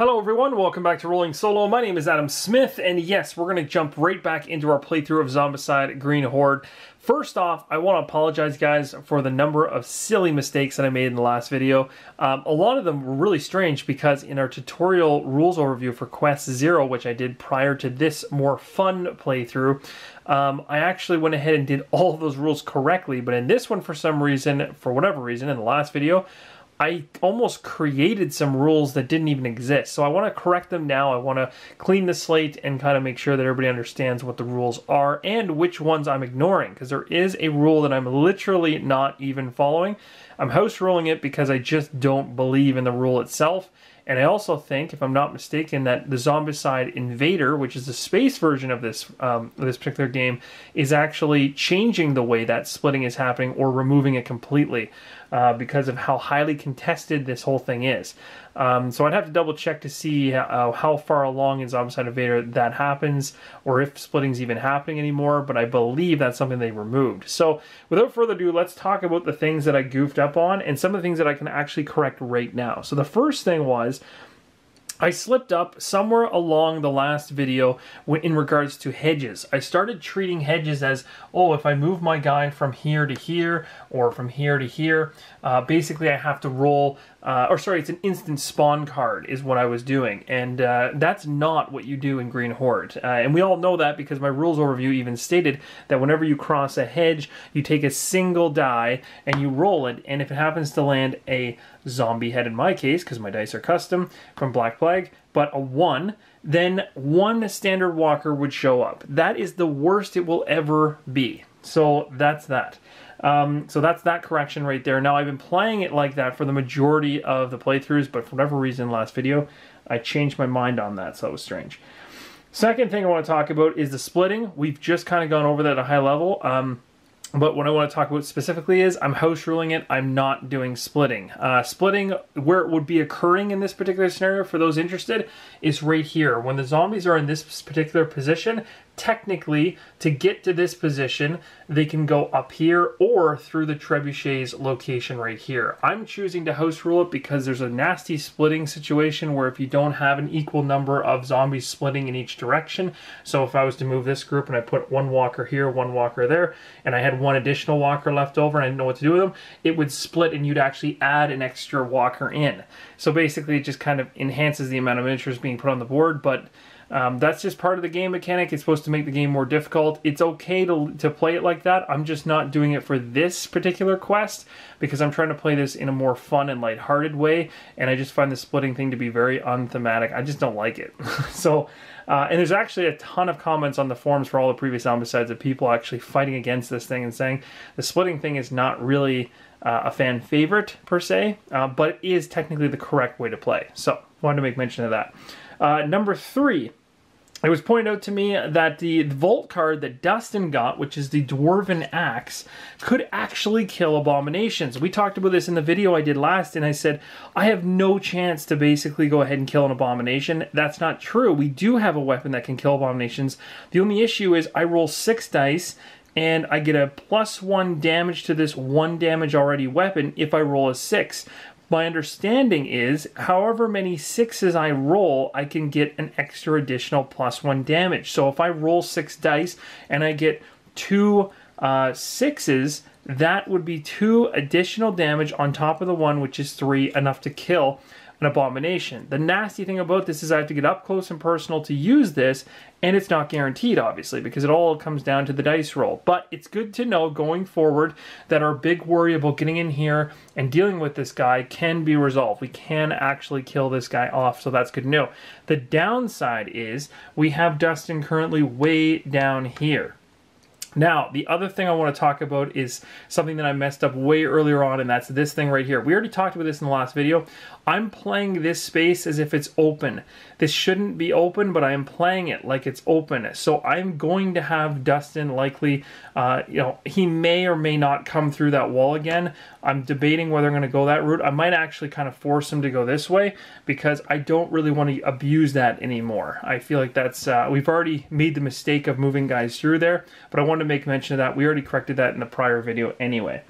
Hello everyone, welcome back to Rolling Solo. My name is Adam Smith, and yes, we're going to jump right back into our playthrough of Zombicide Green Horde. First off, I want to apologize, guys, for the number of silly mistakes that I made in the last video. A lot of them were really strange because in our tutorial rules overview for Quest 0, which I did prior to this more fun playthrough, I actually went ahead and did all of those rules correctly, but in this one, for some reason, for whatever reason, in the last video, I almost created some rules that didn't even exist. So I want to correct them now. I want to clean the slate and kind of make sure that everybody understands what the rules are and which ones I'm ignoring, because there is a rule that I'm literally not even following. I'm house ruling it because I just don't believe in the rule itself. And I also think, if I'm not mistaken, that the Zombicide Invader, which is the space version of this particular game, is actually changing the way that splitting is happening or removing it completely because of how highly contested this whole thing is. So I'd have to double check to see how far along in Zombicide Invader that happens, or if splitting's even happening anymore, but I believe that's something they removed. So without further ado, let's talk about the things that I goofed up on and some of the things that I can actually correct right now. So the first thing was, I slipped up somewhere along the last video in regards to hedges. I started treating hedges as, oh, if I move my guy from here to here or from here to here, basically I have to roll, it's an instant spawn card is what I was doing. And that's not what you do in Green Horde. And we all know that because my rules overview even stated that whenever you cross a hedge, you take a single die and you roll it. And if it happens to land a zombie head in my case, because my dice are custom from Black Plague, but a 1, then one standard walker would show up. That is the worst it will ever be. So that's that. So that's that correction right there. Now, I've been playing it like that for the majority of the playthroughs, but for whatever reason, last video, I changed my mind on that, so that was strange. Second thing I want to talk about is the splitting. We've just kind of gone over that at a high level. But what I want to talk about specifically is I'm house ruling it. I'm not doing splitting. Splitting, where it would be occurring in this particular scenario, for those interested, is right here. When the zombies are in this particular position, technically, to get to this position, they can go up here or through the trebuchet's location right here. I'm choosing to house rule it because there's a nasty splitting situation where if you don't have an equal number of zombies splitting in each direction, so if I was to move this group and I put one walker here, one walker there, and I had one additional walker left over and I didn't know what to do with them, it would split and you'd actually add an extra walker in. So basically it just kind of enhances the amount of miniatures being put on the board, but that's just part of the game mechanic. It's supposed to make the game more difficult. It's okay to play it like that. I'm just not doing it for this particular quest because I'm trying to play this in a more fun and lighthearted way, and I just find the splitting thing to be very unthematic. I just don't like it. So, and there's actually a ton of comments on the forums for all the previous Zombicides of people actually fighting against this thing and saying the splitting thing is not really a fan favorite per se, but it is technically the correct way to play. So, wanted to make mention of that. Number 3. It was pointed out to me that the Vault card that Dustin got, which is the Dwarven Axe, could actually kill abominations. We talked about this in the video I did last, and I said, I have no chance to basically go ahead and kill an abomination. That's not true. We do have a weapon that can kill abominations. The only issue is I roll 6 dice, and I get a +1 damage to this 1 damage already weapon if I roll a 6. My understanding is, however many 6s I roll, I can get an extra additional +1 damage. So if I roll 6 dice and I get 2 6s, that would be 2 additional damage on top of the 1, which is 3, enough to kill an abomination. The nasty thing about this is I have to get up close and personal to use this, and it's not guaranteed, obviously, because it all comes down to the dice roll. But it's good to know going forward that our big worry about getting in here and dealing with this guy can be resolved. We can actually kill this guy off, so that's good to know. The downside is we have Dustin currently way down here. Now, the other thing I want to talk about is something that I messed up way earlier on, and that's this thing right here. We already talked about this in the last video. I'm playing this space as if it's open. This shouldn't be open, but I am playing it like it's open. So I'm going to have Dustin likely, he may or may not come through that wall again. I'm debating whether I'm going to go that route. I might actually kind of force him to go this way because I don't really want to abuse that anymore. I feel like that's, we've already made the mistake of moving guys through there, but I wanted to make mention of that. We already corrected that in the prior video anyway.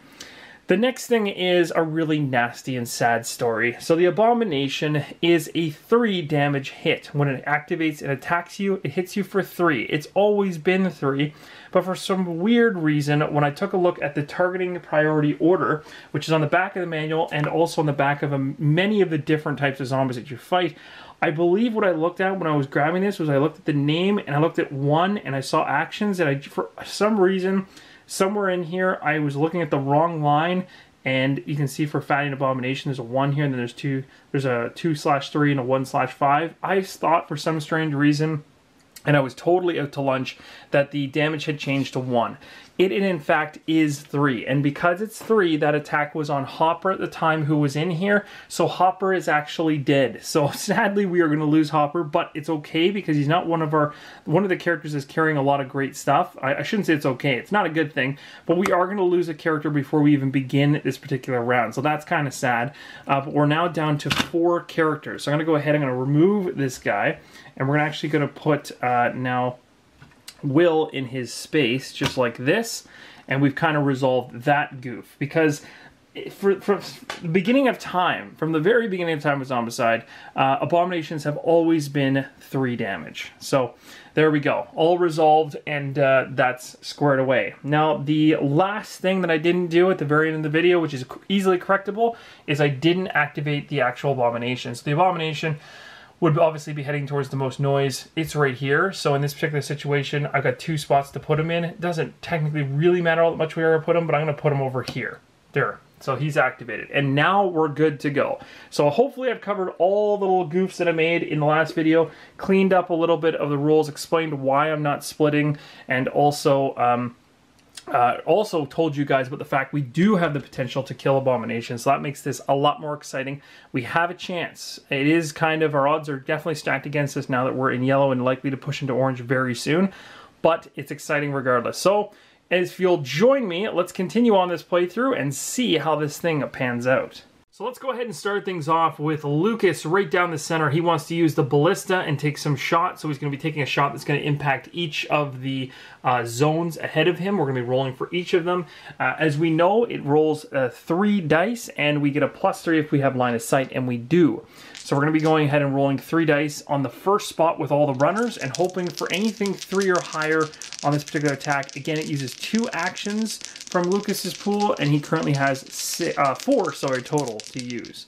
The next thing is a really nasty and sad story. So the Abomination is a 3 damage hit. When it activates and attacks you, it hits you for 3. It's always been 3, but for some weird reason, when I took a look at the targeting priority order, which is on the back of the manual and also on the back of many of the different types of zombies that you fight, I believe what I looked at when I was grabbing this was I looked at the name and I looked at 1 and I saw actions, and for some reason, somewhere in here, I was looking at the wrong line, and you can see for Fatty and Abomination, there's a 1 here, and then there's a 2/3 and a 1/5. I thought for some strange reason, and I was totally out to lunch, that the damage had changed to 1. It in fact is 3, and because it's 3, that attack was on Hopper at the time, who was in here, so Hopper is actually dead. So sadly we are going to lose Hopper, but it's okay because he's not one of the characters that's carrying a lot of great stuff. I shouldn't say it's okay, it's not a good thing, but we are going to lose a character before we even begin this particular round, so that's kind of sad. But we're now down to 4 characters, so I'm going to go ahead, I'm going to remove this guy, and we're actually going to put now Will in his space, just like this, and we've kind of resolved that goof, because from the beginning of time, from the very beginning of time with Zombicide, Abominations have always been 3 damage. So there we go, all resolved, and that's squared away. Now the last thing that I didn't do at the very end of the video, which is easily correctable, is I didn't activate the actual Abomination. So the Abomination would obviously be heading towards the most noise. It's right here. So in this particular situation, I've got 2 spots to put him in. It doesn't technically really matter how much where I put him, but I'm going to put him over here. There. So he's activated. And now we're good to go. So hopefully I've covered all the little goofs that I made in the last video, cleaned up a little bit of the rules, explained why I'm not splitting, and also also told you guys about the fact we do have the potential to kill Abomination, so that makes this a lot more exciting. We have a chance. It is kind of, our odds are definitely stacked against us now that we're in yellow and likely to push into orange very soon, but it's exciting regardless. So if you'll join me, let's continue on this playthrough and see how this thing pans out. So let's go ahead and start things off with Lukas right down the center. He wants to use the ballista and take some shots, so he's going to be taking a shot that's going to impact each of the zones ahead of him. We're going to be rolling for each of them. As we know, it rolls 3 dice, and we get a +3 if we have line of sight, and we do. So we're going to be going ahead and rolling 3 dice on the first spot with all the runners and hoping for anything 3 or higher on this particular attack. Again, it uses 2 actions from Lukas's pool, and he currently has 4 total to use.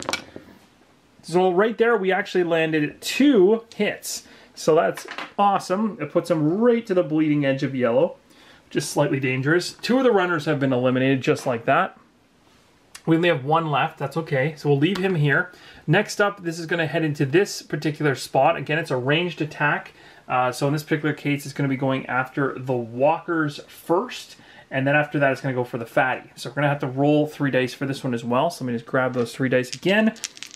So right there, we actually landed 2 hits. So that's awesome. It puts him right to the bleeding edge of yellow, just slightly dangerous. 2 of the runners have been eliminated just like that. We only have 1 left, that's okay. So we'll leave him here. Next up, this is going to head into this particular spot. Again, it's a ranged attack. So in this particular case, it's going to be going after the walkers first. And then after that, it's going to go for the fatty. So we're going to have to roll 3 dice for this one as well. So let me just grab those 3 dice again.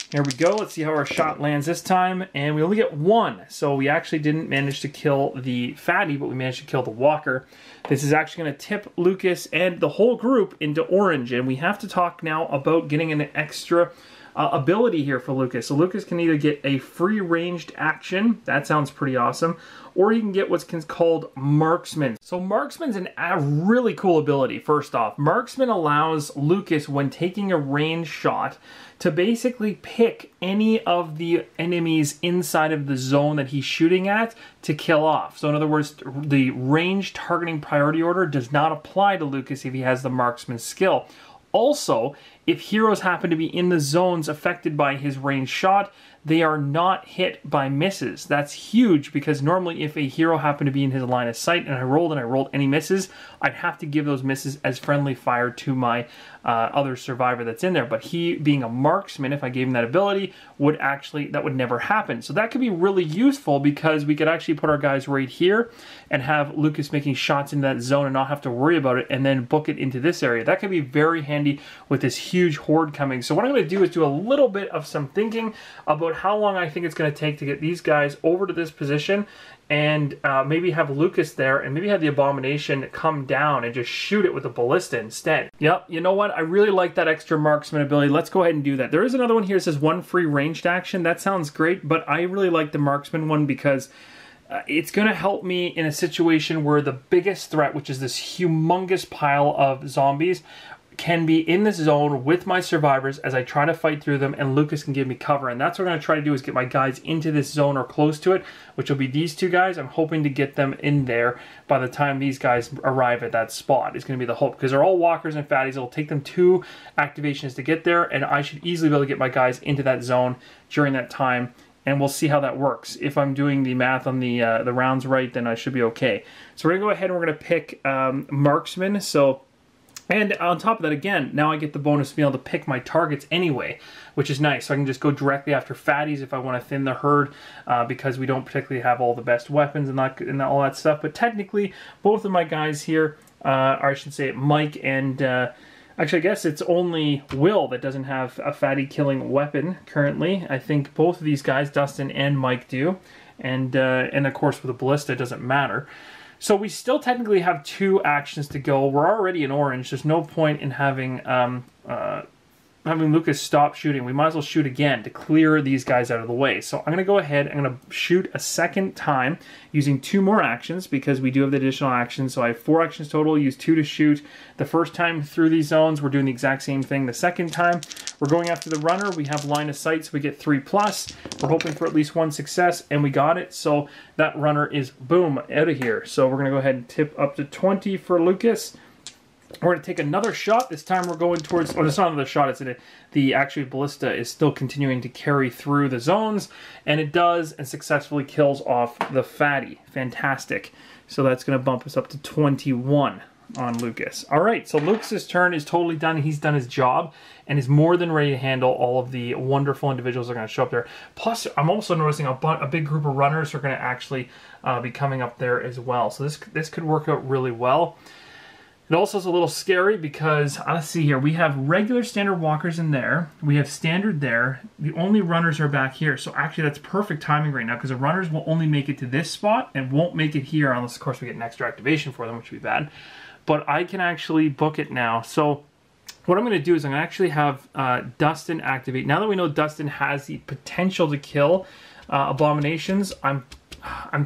Here we go. Let's see how our shot lands this time. And we only get 1. So we actually didn't manage to kill the fatty, but we managed to kill the walker. This is actually going to tip Lukas and the whole group into orange. And we have to talk now about getting an extra ability here for Lukas. So Lukas can either get a free ranged action, that sounds pretty awesome, or he can get what's called Marksman. So Marksman's a really cool ability, first off. Marksman allows Lukas, when taking a ranged shot, to basically pick any of the enemies inside of the zone that he's shooting at to kill off. So in other words, the range targeting priority order does not apply to Lukas if he has the Marksman skill. Also, if heroes happen to be in the zones affected by his ranged shot, they are not hit by misses. That's huge, because normally if a hero happened to be in his line of sight and I rolled any misses, I'd have to give those misses as friendly fire to my other survivor that's in there. But he, being a marksman, if I gave him that ability, that would never happen. So that could be really useful, because we could actually put our guys right here and have Lukas making shots in that zone and not have to worry about it, and then book it into this area. That could be very handy with this huge horde coming. So what I'm going to do is do a little bit of some thinking about how long I think it's going to take to get these guys over to this position, and maybe have Lukas there, and maybe have the Abomination come down and just shoot it with a ballista instead. Yep, you know what? I really like that extra marksman ability. Let's go ahead and do that. There is another one here that says 1 free ranged action. That sounds great, but I really like the marksman one because it's going to help me in a situation where the biggest threat, which is this humongous pile of zombies, can be in this zone with my survivors as I try to fight through them, and Lukas can give me cover. And that's what I'm going to try to do, is get my guys into this zone or close to it, which will be these two guys. I'm hoping to get them in there by the time these guys arrive at that spot. It's going to be the hope, because they're all walkers and fatties. It'll take them 2 activations to get there, and I should easily be able to get my guys into that zone during that time. And we'll see how that works. If I'm doing the math on the rounds right, then I should be okay. So we're going to go ahead and we're going to pick marksman. And on top of that, again, now I get the bonus of being able to pick my targets anyway, which is nice. So I can just go directly after fatties if I want to thin the herd, because we don't particularly have all the best weapons and all that stuff. But technically, both of my guys here, or I should say Mike and... actually, I guess it's only Will that doesn't have a fatty killing weapon currently. I think both of these guys, Dustin and Mike, do. And of course, with a ballista, it doesn't matter. So we still technically have 2 actions to go. We're already in orange. There's no point in having Lukas stop shooting. We might as well shoot again to clear these guys out of the way. So I'm going to go ahead, I'm going to shoot a second time using 2 more actions, because we do have the additional actions. So I have 4 actions total, use 2 to shoot. The first time through these zones, we're doing the exact same thing. The second time, we're going after the runner. We have line of sight, so we get 3+. We're hoping for at least 1 success, and we got it. So that runner is, boom, out of here. So we're going to go ahead and tip up to 20 for Lukas. We're going to take another shot. This time we're going towards... Oh, it's not another shot. It's the actual ballista is still continuing to carry through the zones. And it does, and successfully kills off the fatty. Fantastic. So that's going to bump us up to 21 on Lukas. All right, so Lukas's turn is totally done. He's done his job and is more than ready to handle all of the wonderful individuals that are going to show up there. Plus, I'm also noticing a big group of runners are going to actually be coming up there as well. So this could work out really well. It also is a little scary because, let's see here, we have regular standard walkers in there. We have standard there. The only runners are back here. So actually that's perfect timing right now, because the runners will only make it to this spot and won't make it here unless, of course, we get an extra activation for them, which would be bad. But I can actually book it now. So what I'm going to do is I'm going to actually have Dustin activate. Now that we know Dustin has the potential to kill abominations, I'm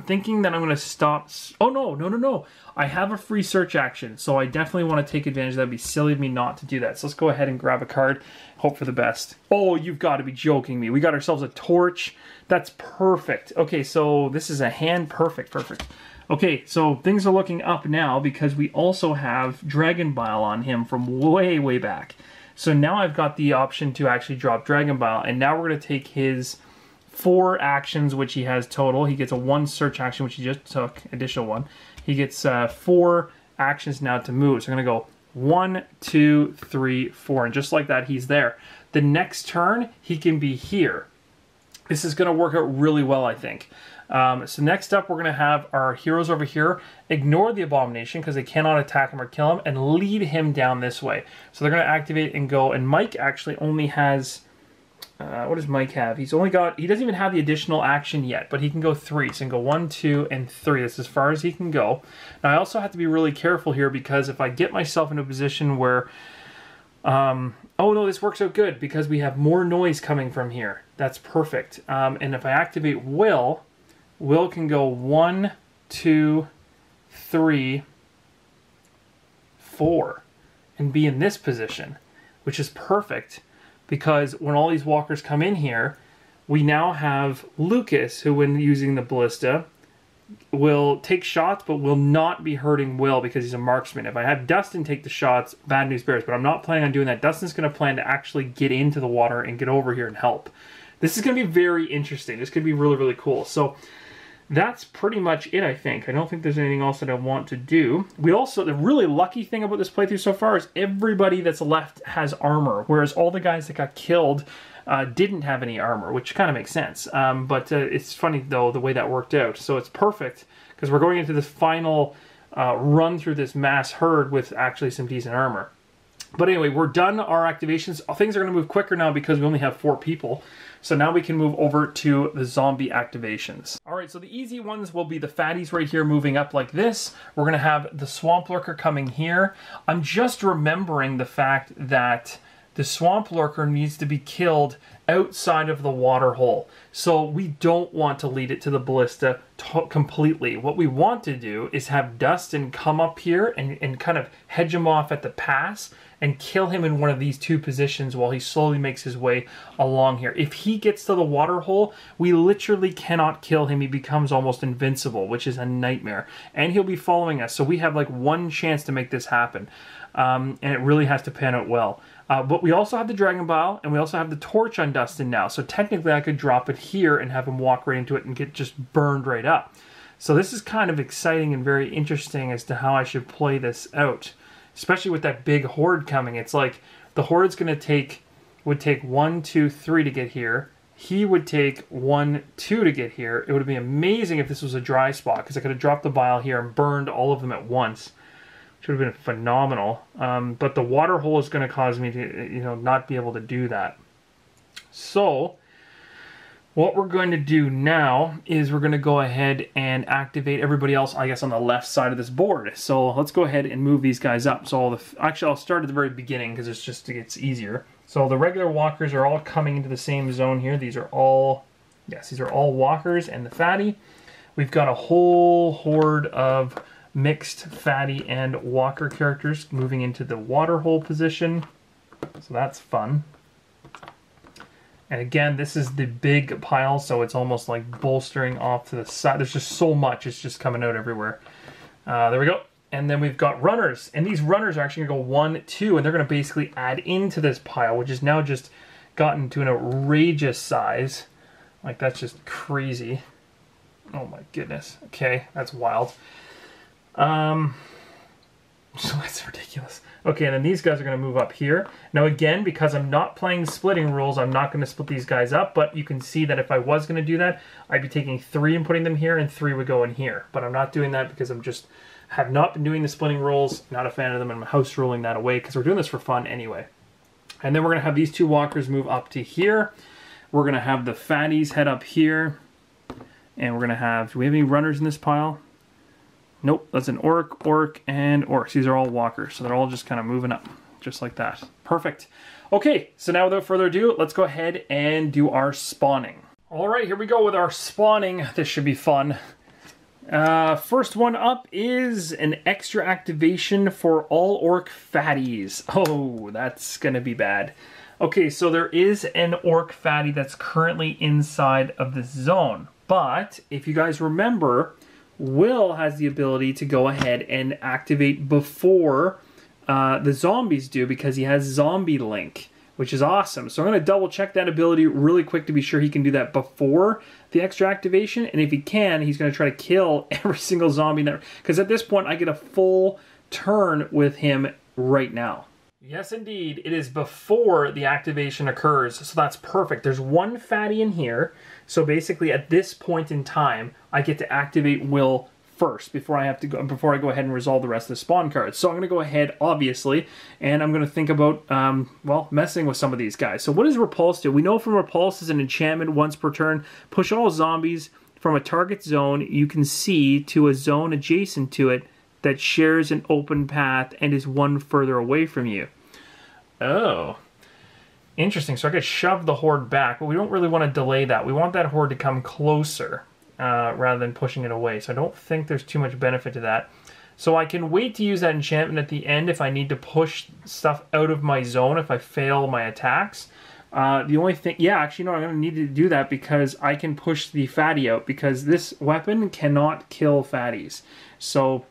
thinking that I'm going to stop... Oh, no. I have a free search action, so I definitely want to take advantage. That'd be silly of me not to do that. So let's go ahead and grab a card. Hope for the best. Oh, you've got to be joking me. We got ourselves a torch. That's perfect. Okay, so this is a hand. Perfect. Okay, so things are looking up now because we also have Dragon Bile on him from way back. So now I've got the option to actually drop Dragon Bile, and now we're going to take his 4 actions, which he has total. He gets a 1 search action, which he just took, additional 1. He gets 4 actions now to move. So I'm going to go 1, 2, 3, 4. And just like that, he's there. The next turn, he can be here. This is going to work out really well, I think. So next up, we're going to have our heroes over here ignore the Abomination because they cannot attack him or kill him, and lead him down this way. So they're going to activate and go. And Mike actually only has... what does Mike have? He doesn't even have the additional action yet, but he can go 3. So he can go 1, 2, and 3. That's as far as he can go. Now I also have to be really careful here, because if I get myself into a position where, oh no, this works out good because we have more noise coming from here. That's perfect. And if I activate Will can go 1, 2, 3, 4, and be in this position, which is perfect. Because when all these walkers come in here, we now have Lukas, who when using the ballista, will take shots, but will not be hurting Will because he's a marksman. If I have Dustin take the shots, bad news bears, but I'm not planning on doing that. Dustin's going to plan to actually get into the water and get over here and help. This is going to be very interesting. This could be really cool. So that's pretty much it, I think. I don't think there's anything else that I want to do. We also, the really lucky thing about this playthrough so far is everybody that's left has armor, whereas all the guys that got killed didn't have any armor, which kind of makes sense. But it's funny, though, the way that worked out. So it's perfect, because we're going into the final run through this mass herd with actually some decent armor. But anyway, we're done our activations. Things are going to move quicker now because we only have 4 people. So now we can move over to the zombie activations. All right, so the easy ones will be the fatties right here moving up like this. We're going to have the swamp lurker coming here. I'm just remembering the fact that the swamp lurker needs to be killed outside of the water hole. So we don't want to lead it to the ballista completely. What we want to do is have Dustin come up here and kind of hedge him off at the pass and kill him in one of these two positions while he slowly makes his way along here. If he gets to the water hole, we literally cannot kill him. He becomes almost invincible, which is a nightmare. And he'll be following us, so we have like one chance to make this happen. And it really has to pan out well. But we also have the Dragon Bile, and we also have the Torch on Dustin now. So technically I could drop it here and have him walk right into it and get just burned right up. So this is kind of exciting and very interesting as to how I should play this out. Especially with that big horde coming. It's like the horde's going to would take 1, 2, 3 to get here. He would take 1, 2 to get here. It would be amazing if this was a dry spot, because I could have dropped the bile here and burned all of them at once. Which would have been phenomenal. But the water hole is going to cause me to, not be able to do that. So what we're going to do now is we're going to go ahead and activate everybody else, I guess, on the left side of this board. So let's go ahead and move these guys up. So actually, I'll start at the very beginning because it's easier. So the regular walkers are all coming into the same zone here. These are all walkers and the fatty. We've got a whole horde of mixed fatty and walker characters moving into the water hole position. So that's fun. And again, this is the big pile, so it's almost like bolstering off to the side. There's just so much, it's just coming out everywhere. There we go. And then we've got runners. And these runners are actually going to go 1, 2, and they're going to basically add into this pile, which is now just gotten to an outrageous size. Like, that's just crazy. Oh my goodness. Okay, that's wild. So that's ridiculous. Okay, and then these guys are going to move up here. Now again, because I'm not playing splitting rules, I'm not going to split these guys up, but you can see that if I was going to do that, I'd be taking 3 and putting them here, and 3 would go in here. But I'm not doing that because I'm just have not been doing the splitting rules, not a fan of them, and I'm house ruling that away because we're doing this for fun anyway. And then we're going to have these 2 walkers move up to here. We're going to have the fatties head up here. And we're going to have, do we have any runners in this pile? Nope, that's an orc, and orcs. These are all walkers, so they're all just kind of moving up, just like that. Perfect. Okay, so now without further ado, let's go ahead and do our spawning. All right, here we go with our spawning. This should be fun. First one up is an extra activation for all orc fatties. Oh, that's going to be bad. Okay, so there is an orc fatty that's currently inside of this zone. But if you guys remember, Will has the ability to go ahead and activate before the zombies do because he has zombie link, which is awesome. So I'm going to double check that ability really quick to be sure he can do that before the extra activation. And if he can, he's going to try to kill every single zombie. Because at this point, I get a full turn with him right now. Yes, indeed. It is before the activation occurs, so that's perfect. There's 1 fatty in here, so basically at this point in time, I get to activate Will first before I go ahead and resolve the rest of the spawn cards. So I'm going to go ahead, obviously, and I'm going to think about, well, messing with some of these guys. So what does Repulse do? We know from Repulse is an enchantment once per turn. Push all zombies from a target zone you can see to a zone adjacent to it that shares an open path and is 1 further away from you. Oh. Interesting. So I could shove the horde back, but we don't really want to delay that. We want that horde to come closer rather than pushing it away. So I don't think there's too much benefit to that. So I can wait to use that enchantment at the end if I need to push stuff out of my zone if I fail my attacks. The only thing, yeah, actually, no, I'm going to need to do that because I can push the fatty out because this weapon cannot kill fatties. So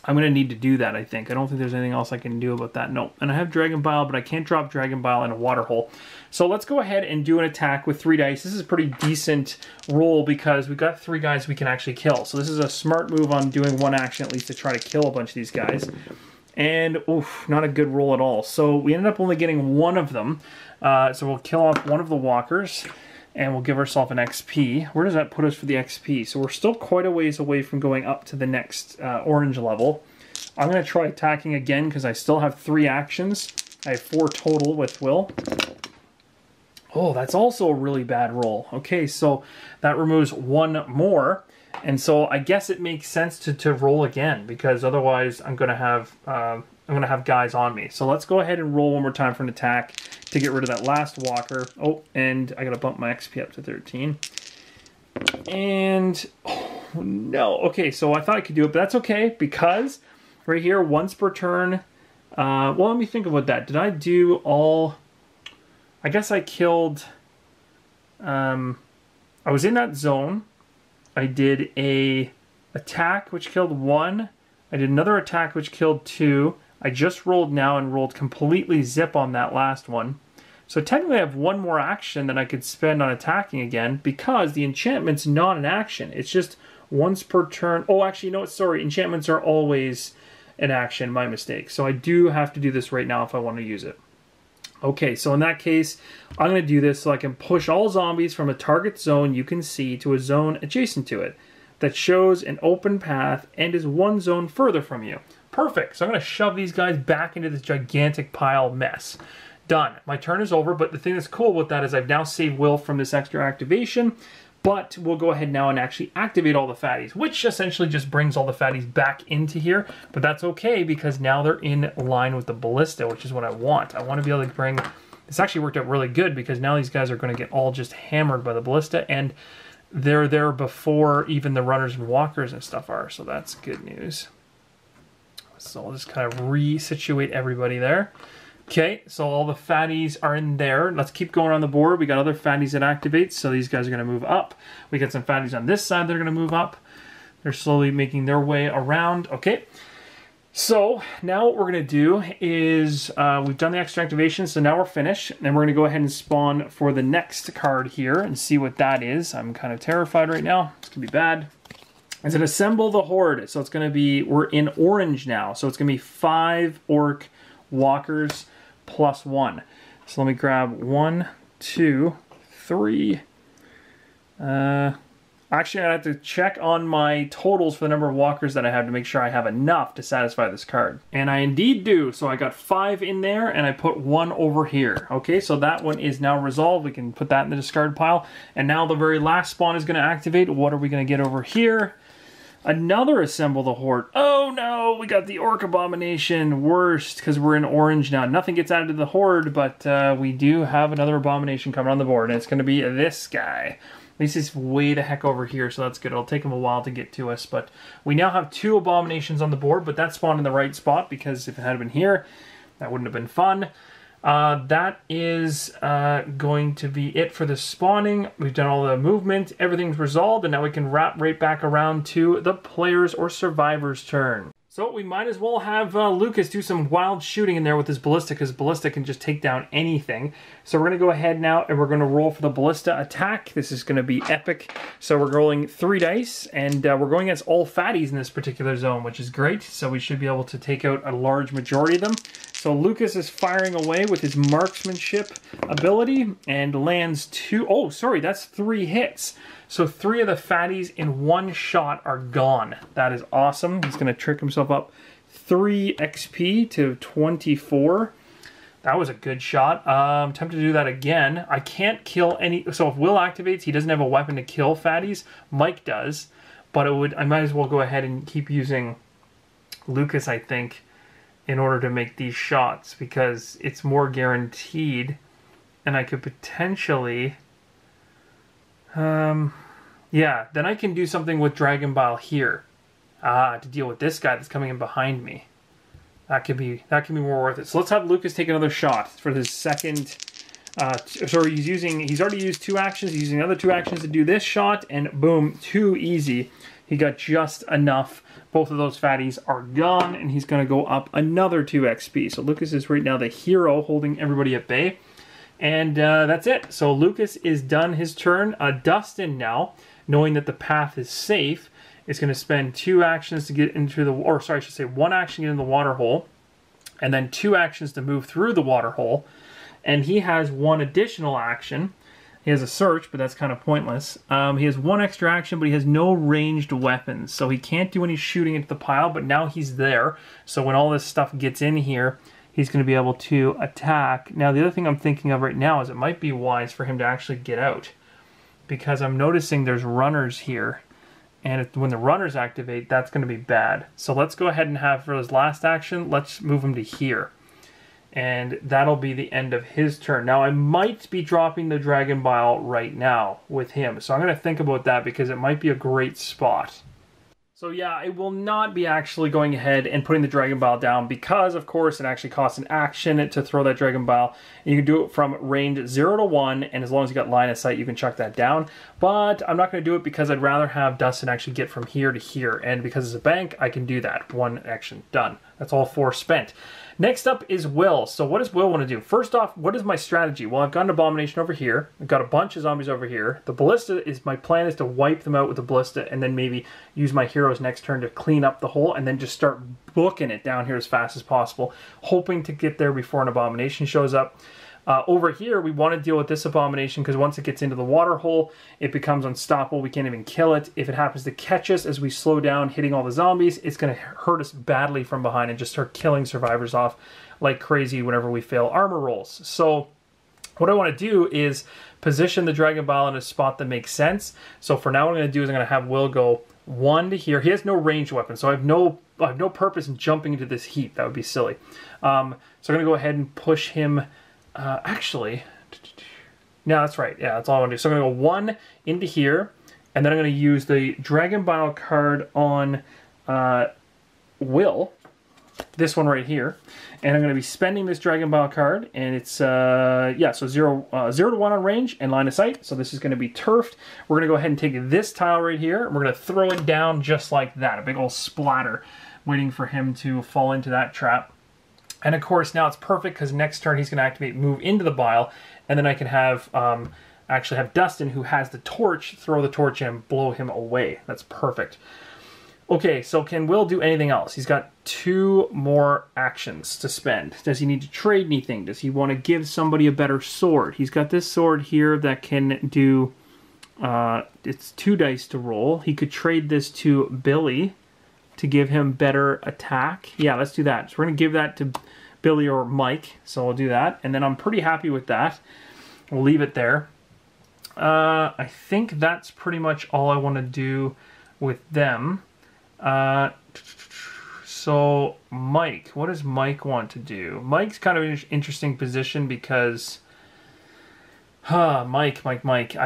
I'm going to need to do that, I think. I don't think there's anything else I can do about that. No. And I have Dragon Bile, but I can't drop Dragon Bile in a water hole. So let's go ahead and do an attack with 3 dice. This is a pretty decent roll because we've got 3 guys we can actually kill. So this is a smart move on doing 1 action at least to try to kill a bunch of these guys. And, oof, not a good roll at all. So we ended up only getting 1 of them. So we'll kill off 1 of the walkers. And we'll give ourselves an XP. Where does that put us for the XP? So we're still quite a ways away from going up to the next orange level. I'm going to try attacking again because I still have 3 actions. I have 4 total with Will. Oh, that's also a really bad roll. Okay, so that removes 1 more. And so I guess it makes sense to roll again, because otherwise I'm gonna have guys on me. So let's go ahead and roll one more time for an attack to get rid of that last walker. Oh, and I gotta bump my XP up to 13. And oh no, okay, so I thought I could do it, but that's okay, because right here, once per turn, well, let me think about that. Did I do all, I guess I killed, I was in that zone. I did a attack which killed 1. I did another attack which killed 2. I just rolled now and rolled completely zip on that last one. So technically I have one more action that I could spend on attacking again, because the enchantment's not an action. It's just once per turn. Oh, actually, no, sorry. Enchantments are always an action. My mistake. So I do have to do this right now if I want to use it. Okay, so in that case, I'm going to do this so I can push all zombies from a target zone you can see to a zone adjacent to it that shows an open path and is one zone further from you. Perfect. So I'm going to shove these guys back into this gigantic pile mess. Done. My turn is over, but the thing that's cool with that is I've now saved Will from this extra activation, but we'll go ahead now and actually activate all the fatties, which essentially just brings all the fatties back into here, but that's okay because now they're in line with the ballista, which is what I want. I want to be able to bring... This actually worked out really good because now these guys are going to get all just hammered by the ballista, and they're there before even the runners and walkers and stuff are, so that's good news. So I'll just kind of resituate everybody there. Okay, so all the fatties are in there. Let's keep going on the board. We got other fatties that activate, so these guys are going to move up. We got some fatties on this side that are going to move up. They're slowly making their way around. Okay, so now what we're going to do is we've done the extra activation, so now we're finished. And we're going to go ahead and spawn for the next card here and see what that is. I'm kind of terrified right now. It's going to be bad. It's an assemble the horde. So it's going to be, we're in orange now. So it's going to be 5 orc walkers plus 1. So let me grab 1, 2, 3. Actually, I have to check on my totals for the number of walkers that I have to make sure I have enough to satisfy this card. And I indeed do. So I got 5 in there and I put 1 over here. Okay, so that one is now resolved. We can put that in the discard pile. And now the very last spawn is going to activate. What are we going to get over here? Another assemble the horde. Oh no, we got the orc abomination. Worst, because we're in orange now. Nothing gets added to the horde, but we do have another abomination coming on the board, and it's going to be this guy. At least he's way the heck over here, so that's good. It'll take him a while to get to us, but we now have 2 abominations on the board, but that spawned in the right spot, because if it had been here, that wouldn't have been fun. That is going to be it for the spawning. We've done all the movement, everything's resolved, and now we can wrap right back around to the player's or survivor's turn. So we might as well have Lukas do some wild shooting in there with his ballista, because ballista can just take down anything. So we're going to go ahead now and we're going to roll for the ballista attack. This is going to be epic. So we're rolling 3 dice, and we're going against all fatties in this particular zone, which is great. So we should be able to take out a large majority of them. So Lukas is firing away with his marksmanship ability and lands 2. Oh, sorry, that's 3 hits. So 3 of the fatties in 1 shot are gone. That is awesome. He's going to trick himself up 3 XP to 24. That was a good shot. I'm tempted to do that again. I can't kill any... So if Will activates, he doesn't have a weapon to kill fatties. Mike does. But I might as well go ahead and keep using Lukas, I think, in order to make these shots, because it's more guaranteed. And I could potentially... yeah, then I can do something with Dragon Bile here. To deal with this guy that's coming in behind me. That can be more worth it. So let's have Lukas take another shot for his second. Sorry, he's already used 2 actions. He's using another 2 actions to do this shot, and boom, too easy. He got just enough. Both of those fatties are gone, and he's going to go up another 2 XP. So Lukas is right now the hero, holding everybody at bay. And that's it. So Lukas is done his turn. Dustin now, knowing that the path is safe, is going to spend 2 actions to get into the... Or sorry, I should say 1 action to get in the water hole. And then 2 actions to move through the water hole. And he has 1 additional action. He has a search, but that's kind of pointless. He has 1 extra action, but he has no ranged weapons. So he can't do any shooting into the pile, but now he's there. So when all this stuff gets in here, he's going to be able to attack. Now, the other thing I'm thinking of right now is it might be wise for him to actually get out, because I'm noticing there's runners here, And when the runners activate, that's going to be bad. So let's go ahead and have, for his last action, let's move him to here. And that'll be the end of his turn. Now, I might be dropping the Dragon Bile right now with him. So I'm going to think about that because it might be a great spot. So yeah, I will not be actually going ahead and putting the Dragon Bile down because, of course, it actually costs an action to throw that Dragon Bile. And you can do it from range 0 to 1, and as long as you got line of sight, you can chuck that down. But I'm not going to do it because I'd rather have Dustin actually get from here to here. And because it's a bank, I can do that. One action, done. That's all 4 spent. Next up is Will. So what does Will want to do? First off, what is my strategy? Well, I've got an Abomination over here. I've got a bunch of zombies over here. The Ballista is, my plan is to wipe them out with the Ballista and then maybe use my heroes next turn to clean up the hole and then just start booking it down here as fast as possible, hoping to get there before an Abomination shows up. Over here, we want to deal with this Abomination because once it gets into the water hole, it becomes unstoppable. We can't even kill it. If it happens to catch us as we slow down hitting all the zombies, it's going to hurt us badly from behind and just start killing survivors off like crazy whenever we fail armor rolls. So what I want to do is position the Dragon Bile in a spot that makes sense. So for now, what I'm going to do is I'm going to have Will go 1 to here. He has no ranged weapon, so I have no purpose in jumping into this heap. That would be silly. So I'm going to go ahead and push him. Actually, no, that's right. Yeah, that's all I want to do. So I'm going to go 1 into here, and then I'm going to use the Dragon Bile card on Will, this one right here, and I'm going to be spending this Dragon Bile card, and it's, yeah, so 0 to 1 on range and line of sight, so this is going to be turfed. We're going to go ahead and take this tile right here, and we're going to throw it down just like that, a big old splatter, waiting for him to fall into that trap. And of course, now it's perfect because next turn he's going to activate move into the bile, and then I can have actually have Dustin, who has the torch, throw the torch and blow him away. That's perfect. Okay, so can Will do anything else? He's got 2 more actions to spend. Does he need to trade anything? Does he want to give somebody a better sword? He's got this sword here that can do, it's 2 dice to roll. He could trade this to Billy to give him better attack. Yeah, let's do that. So we're going to give that to Billy or Mike. So we'll do that. And then I'm pretty happy with that. We'll leave it there. I think that's pretty much all I want to do with them. So Mike, what does Mike want to do? Mike's kind of an interesting position because Mike. I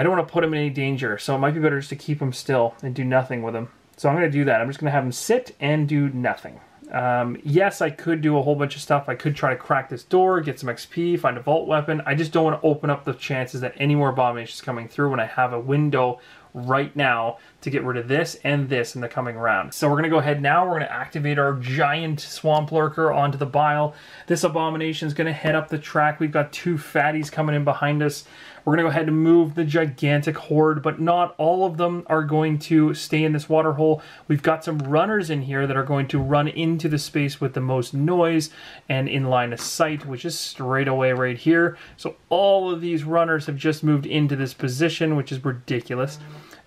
don't want to put him in any danger. So it might be better just to keep him still and do nothing with him. So I'm going to do that. I'm just going to have him sit and do nothing. Yes, I could do a whole bunch of stuff. I could try to crack this door, get some XP, find a vault weapon. I just don't want to open up the chances that any more abominations coming through when I have a window right now to get rid of this and this in the coming round. So we're going to go ahead now. We're going to activate our giant swamp lurker onto the bile. This abomination is going to head up the track. We've got 2 fatties coming in behind us. We're going to go ahead and move the gigantic horde, but not all of them are going to stay in this water hole. We've got some runners in here that are going to run into the space with the most noise and in line of sight, which is straight away right here. So all of these runners have just moved into this position, which is ridiculous.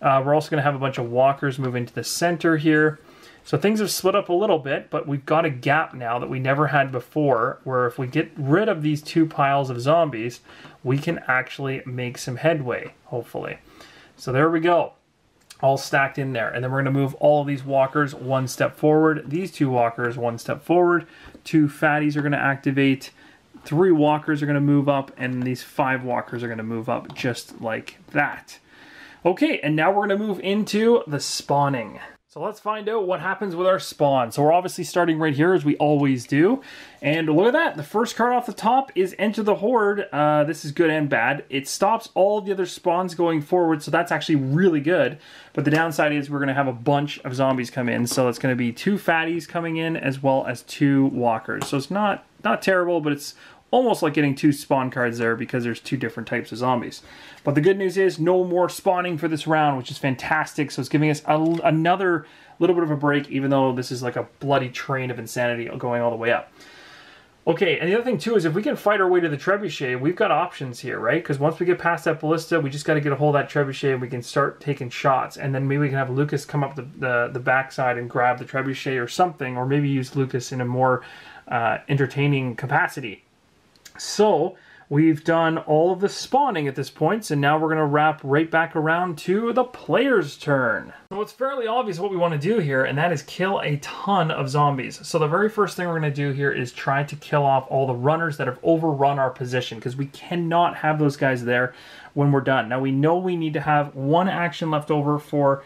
We're also going to have a bunch of walkers move into the center here. So things have split up a little bit, but we've got a gap now that we never had before, where if we get rid of these 2 piles of zombies, we can actually make some headway, hopefully. So there we go. All stacked in there. And then we're going to move all of these walkers 1 step forward. These 2 walkers 1 step forward. 2 fatties are going to activate. 3 walkers are going to move up. And these 5 walkers are going to move up just like that. Okay, and now we're going to move into the spawning. So let's find out what happens with our spawn. So we're obviously starting right here, as we always do. And look at that. The first card off the top is Enter the Horde. This is good and bad. It stops all of the other spawns going forward, so that's actually really good. But the downside is we're going to have a bunch of zombies come in. So it's going to be 2 fatties coming in, as well as 2 walkers. So it's not terrible, but it's almost like getting 2 spawn cards there because there's 2 different types of zombies. But the good news is no more spawning for this round, which is fantastic. So it's giving us another little bit of a break, even though this is like a bloody train of insanity going all the way up. Okay, and the other thing too is if we can fight our way to the trebuchet, we've got options here, right? Because once we get past that ballista, we just got to get a hold of that trebuchet and we can start taking shots. And then maybe we can have Lukas come up the backside and grab the trebuchet or something, or maybe use Lukas in a more entertaining capacity. So we've done all of the spawning at this point, so now we're going to wrap right back around to the player's turn. So it's fairly obvious what we want to do here, and that is kill a ton of zombies. So the very first thing we're going to do here is try to kill off all the runners that have overrun our position, because we cannot have those guys there when we're done. Now we know we need to have one action left over for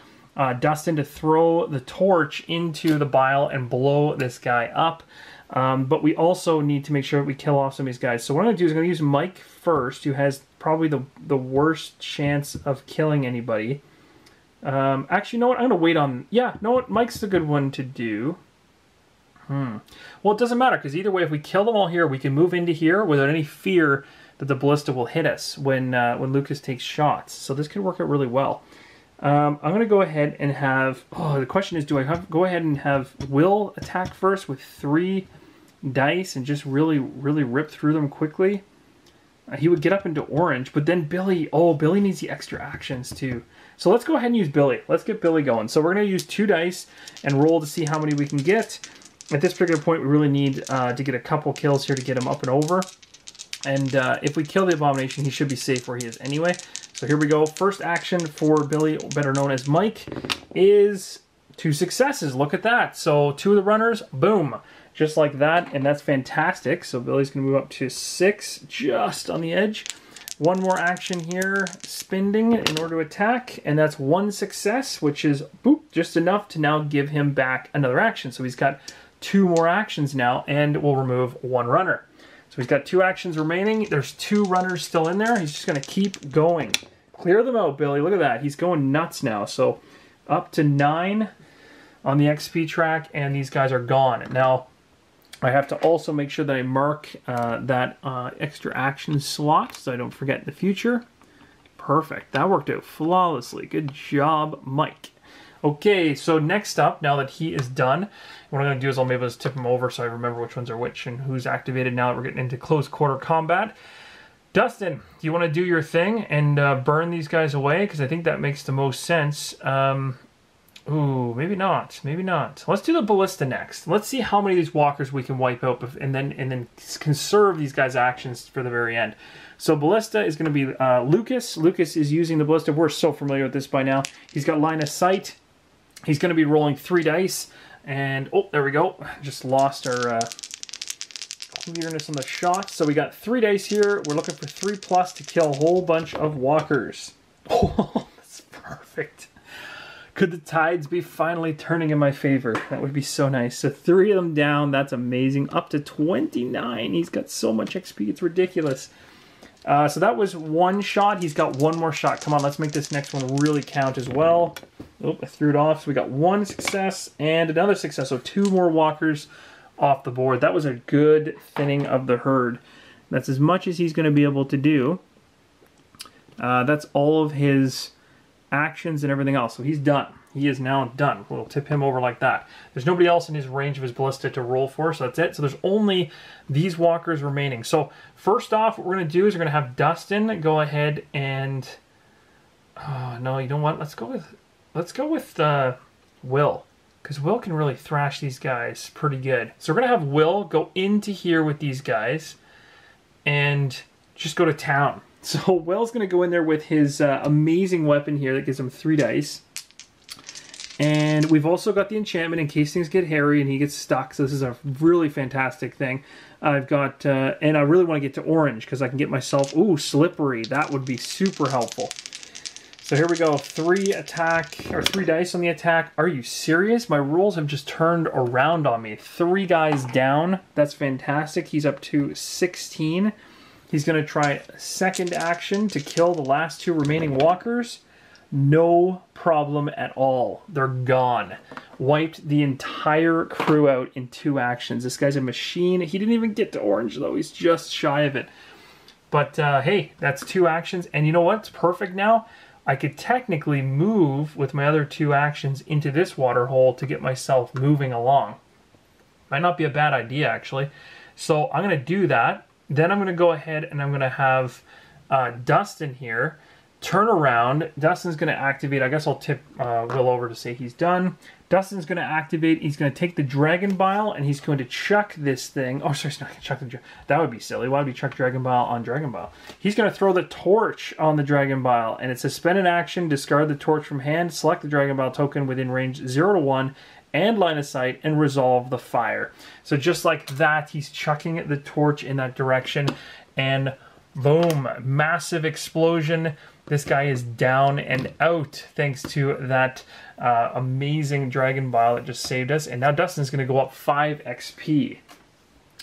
Dustin to throw the torch into the bile and blow this guy up. But we also need to make sure we kill off some of these guys. So what I'm going to do is I'm going to use Mike first, who has probably the worst chance of killing anybody. Actually, you know what? I'm going to wait on... Yeah, you know what? Mike's the good one to do. Well, it doesn't matter, because either way, if we kill them all here, we can move into here without any fear that the ballista will hit us when Lukas takes shots. So this could work out really well. I'm going to go ahead and have... Oh, the question is, do I go ahead and have Will attack first with 3 dice and just really rip through them quickly? He would get up into orange, but then Billy... Oh, Billy needs the extra actions too. So let's go ahead and use Billy. Let's get Billy going. So we're going to use 2 dice and roll to see how many we can get. At this particular point, we really need to get a couple kills here to get him up and over. And if we kill the Abomination, he should be safe where he is anyway. So here we go. First action for Billy, better known as Mike, is 2 successes. Look at that. So 2 of the runners, boom. Just like that, and that's fantastic. So Billy's going to move up to 6, just on the edge. 1 more action here, spending in order to attack, and that's 1 success, which is, boop, just enough to now give him back another action. So he's got 2 more actions now, and we'll remove 1 runner. So he's got 2 actions remaining. There's 2 runners still in there. He's just going to keep going. Clear them out, Billy. Look at that. He's going nuts now. So up to 9 on the XP track, and these guys are gone. Now, I have to also make sure that I mark that extra action slot so I don't forget in the future. Perfect. That worked out flawlessly. Good job, Mike. Okay, so next up, now that he is done, what I'm going to do is I'll maybe just tip him over so I remember which ones are which and who's activated now that we're getting into close quarter combat. Dustin, do you want to do your thing and burn these guys away? Because I think that makes the most sense. Ooh, maybe not. Maybe not. Let's do the ballista next. Let's see how many of these walkers we can wipe out and then conserve these guys' actions for the very end. So ballista is going to be Lukas. Lukas is using the ballista. We're so familiar with this by now. He's got line of sight. He's going to be rolling 3 dice. And, oh, there we go. Just lost our clearness on the shot. So we got 3 dice here. We're looking for 3+ to kill a whole bunch of walkers. Oh, that's perfect. Could the tides be finally turning in my favor? That would be so nice. So 3 of them down. That's amazing. Up to 29. He's got so much XP. It's ridiculous. So that was 1 shot. He's got 1 more shot. Come on, let's make this next one really count as well. Oh, I threw it off. So we got 1 success and another success. So 2 more walkers off the board. That was a good thinning of the herd. That's as much as he's going to be able to do. That's all of his actions and everything else. So he's done. He is now done. We'll tip him over like that. There's nobody else in his range of his ballista to roll for, so that's it. So there's only these walkers remaining. So first off, what we're going to do is we're going to have Dustin go ahead and... Oh, no, you know what? Let's go with Will, because Will can really thrash these guys pretty good. So we're going to have Will go into here with these guys and just go to town. So Will's going to go in there with his amazing weapon here that gives him 3 dice. And we've also got the enchantment in case things get hairy and he gets stuck. So this is a really fantastic thing. I've got, and I really want to get to orange because I can get myself, ooh, slippery. That would be super helpful. So here we go, 3 attack, or 3 dice on the attack. Are you serious? My rules have just turned around on me. 3 guys down. That's fantastic. He's up to 16. He's going to try second action to kill the last 2 remaining walkers. No problem at all. They're gone. Wiped the entire crew out in 2 actions. This guy's a machine. He didn't even get to orange, though. He's just shy of it. But, hey, that's 2 actions. And you know what? It's perfect now. I could technically move with my other 2 actions into this water hole to get myself moving along. Might not be a bad idea, actually. So I'm going to do that. Then I'm going to go ahead and I'm going to have Dustin here turn around. Dustin's going to activate. I guess I'll tip Will over to say he's done. Dustin's going to activate. He's going to take the Dragon Bile, and he's going to chuck this thing. Oh, sorry, he's not going to chuck the... That would be silly. Why would he chuck Dragon Bile on Dragon Bile? He's going to throw the torch on the Dragon Bile, and it's a suspended action. Discard the torch from hand. Select the Dragon Bile token within range 0 to 1 and line of sight, and resolve the fire. So just like that, he's chucking the torch in that direction, and boom, massive explosion. This guy is down and out thanks to that amazing Dragon Bile that just saved us. And now Dustin's going to go up 5 XP,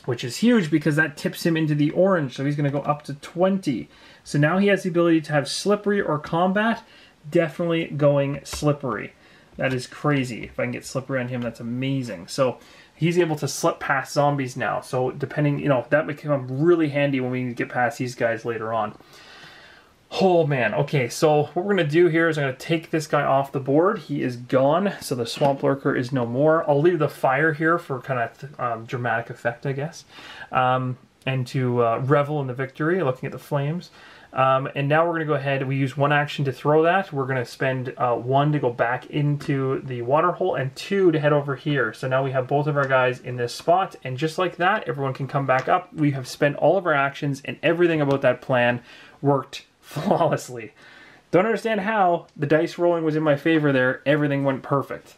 which is huge because that tips him into the orange. So he's going to go up to 20. So now he has the ability to have slippery or combat. Definitely going slippery. That is crazy. If I can get slippery on him, that's amazing. So he's able to slip past zombies now. So depending, you know, that would come really handy when we get past these guys later on. Oh man, okay, so what we're going to do here is I'm going to take this guy off the board. He is gone, so the Swamp Lurker is no more. I'll leave the fire here for kind of dramatic effect, I guess, and to revel in the victory, looking at the flames. And now we're going to go ahead, we use 1 action to throw that. We're going to spend 1 to go back into the water hole and 2 to head over here. So now we have both of our guys in this spot, and just like that, everyone can come back up. We have spent all of our actions, and everything about that plan worked flawlessly. Don't understand how. The dice rolling was in my favor there. Everything went perfect.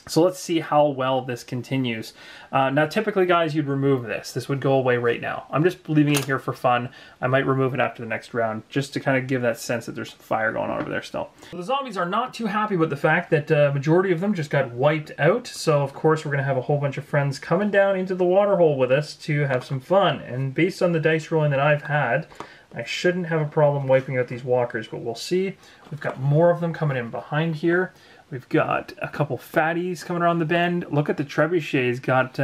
So let's see how well this continues. Now typically, guys, you'd remove this. This would go away right now. I'm just leaving it here for fun. I might remove it after the next round just to kind of give that sense that there's some fire going on over there still. So the zombies are not too happy with the fact that majority of them just got wiped out. So of course we're going to have a whole bunch of friends coming down into the water hole with us to have some fun. And based on the dice rolling that I've had, I shouldn't have a problem wiping out these walkers, but we'll see. We've got more of them coming in behind here. We've got a couple fatties coming around the bend. Look at the trebuchet's got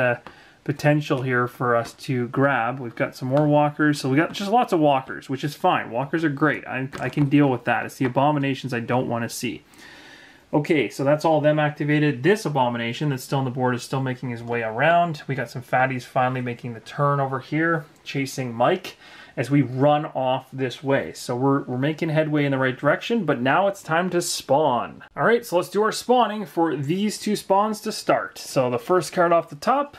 potential here for us to grab. We've got some more walkers. So we got just lots of walkers, which is fine. Walkers are great. I can deal with that. It's the abominations I don't want to see. Okay, so that's all of them activated. This abomination that's still on the board is still making his way around. We got some fatties finally making the turn over here, chasing Mike as we run off this way. So we're making headway in the right direction, but now it's time to spawn. All right, so let's do our spawning for these 2 spawns to start. So the first card off the top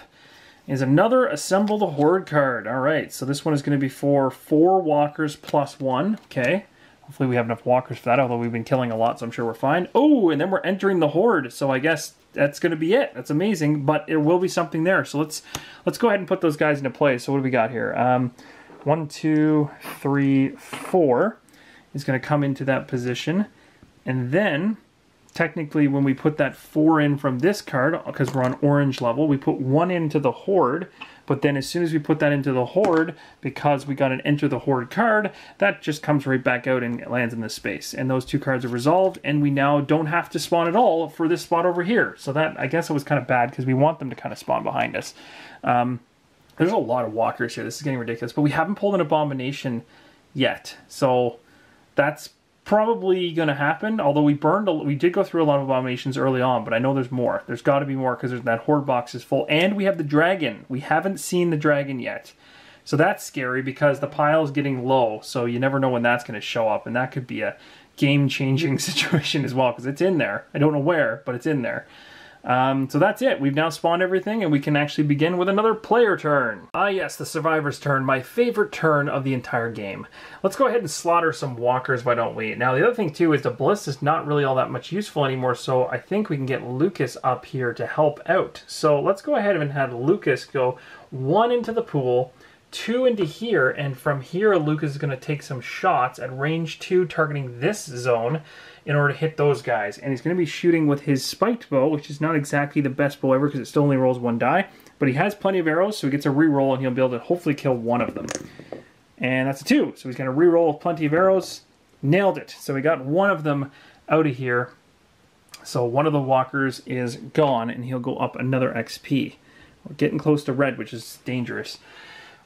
is another Assemble the Horde card. All right, so this one is going to be for 4 walkers plus 1. Okay, hopefully we have enough walkers for that, although we've been killing a lot, so I'm sure we're fine. Oh, and then we're entering the Horde, so I guess that's going to be it. That's amazing, but there will be something there. So let's go ahead and put those guys into play. So what do we got here? 1, 2, 3, 4 is going to come into that position. And then, technically, when we put that 4 in from this card, because we're on orange level, we put 1 into the Horde. But then as soon as we put that into the Horde, because we got an Enter the Horde card, that just comes right back out and lands in this space. And those 2 cards are resolved, and we now don't have to spawn at all for this spot over here. So that, I guess it was kind of bad, because we want them to kind of spawn behind us. There's a lot of walkers here. This is getting ridiculous. But we haven't pulled an Abomination yet. So that's probably going to happen. Although we did go through a lot of Abominations early on. But I know there's more. There's got to be more because that Horde box is full. And we have the Dragon. We haven't seen the Dragon yet. So that's scary because the pile is getting low. So you never know when that's going to show up. And that could be a game-changing situation as well. Because it's in there. I don't know where, but it's in there. So that's it. We've now spawned everything, and we can actually begin with another player turn. Ah yes, the survivor's turn, my favorite turn of the entire game. Let's go ahead and slaughter some walkers, why don't we? Now the other thing too is the ballista is not really all that much useful anymore, so I think we can get Lukas up here to help out. So let's go ahead and have Lukas go 1 into the pool, 2 into here, and from here Lukas is going to take some shots at range 2 targeting this zone in order to hit those guys. And he's going to be shooting with his spiked bow, which is not exactly the best bow ever because it still only rolls 1 die. But he has plenty of arrows, so he gets a reroll and he'll be able to hopefully kill 1 of them. And that's a 2. So he's going to reroll with plenty of arrows. Nailed it. So we got 1 of them out of here. So 1 of the walkers is gone and he'll go up another XP. We're getting close to red, which is dangerous.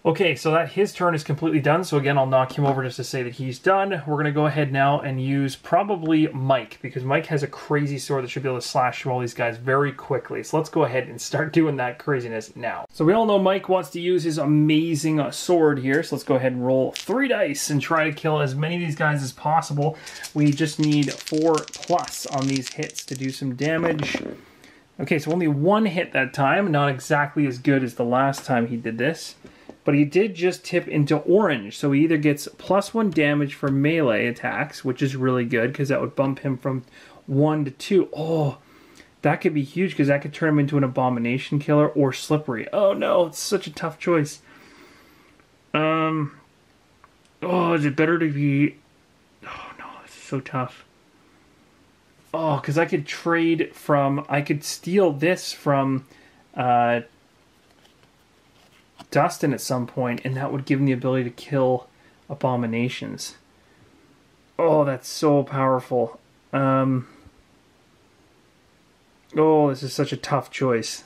Okay, so that his turn is completely done. So again, I'll knock him over just to say that he's done. We're going to go ahead now and use probably Mike, because Mike has a crazy sword that should be able to slash through all these guys very quickly. So let's go ahead and start doing that craziness now. So we all know Mike wants to use his amazing sword here. So let's go ahead and roll 3 dice and try to kill as many of these guys as possible. We just need 4+ on these hits to do some damage. Okay, so only 1 hit that time. Not exactly as good as the last time he did this. But he did just tip into orange, so he either gets +1 damage for melee attacks, which is really good, because that would bump him from 1 to 2. Oh, that could be huge, because that could turn him into an abomination killer or slippery. Oh no, it's such a tough choice. Oh, is it better to be... Oh no, this is so tough. Oh, because I could trade from... I could steal this from... Dustin at some point, and that would give him the ability to kill abominations. Oh, that's so powerful. Oh, this is such a tough choice.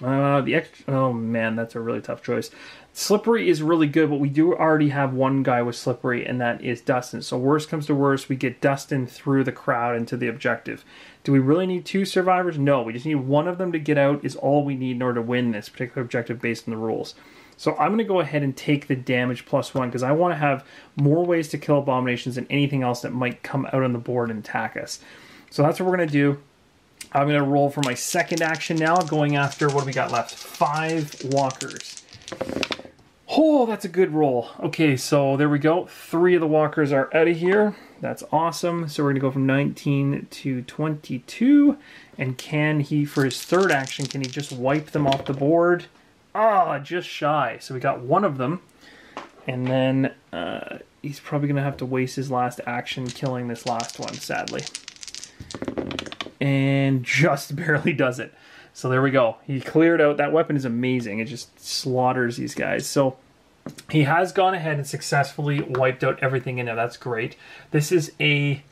Oh man, that's a really tough choice. Slippery is really good, but we do already have one guy with slippery, and that is Dustin. So worst comes to worst, we get Dustin through the crowd into the objective. Do we really need 2 survivors? No, we just need one of them to get out is all we need in order to win this particular objective based on the rules. So I'm going to go ahead and take the damage +1 because I want to have more ways to kill abominations than anything else that might come out on the board and attack us. So that's what we're going to do. I'm going to roll for my second action now, going after, what do we got left? 5 walkers. Oh, that's a good roll. Okay, so there we go. 3 of the walkers are out of here. That's awesome. So we're going to go from 19 to 22. And can he, for his third action, can he just wipe them off the board? Ah, just shy. So we got 1 of them. And then he's probably going to have to waste his last action killing this last one, sadly. And just barely does it. So there we go. He cleared out. That weapon is amazing. It just slaughters these guys. So he has gone ahead and successfully wiped out everything in there. That's great. This is a...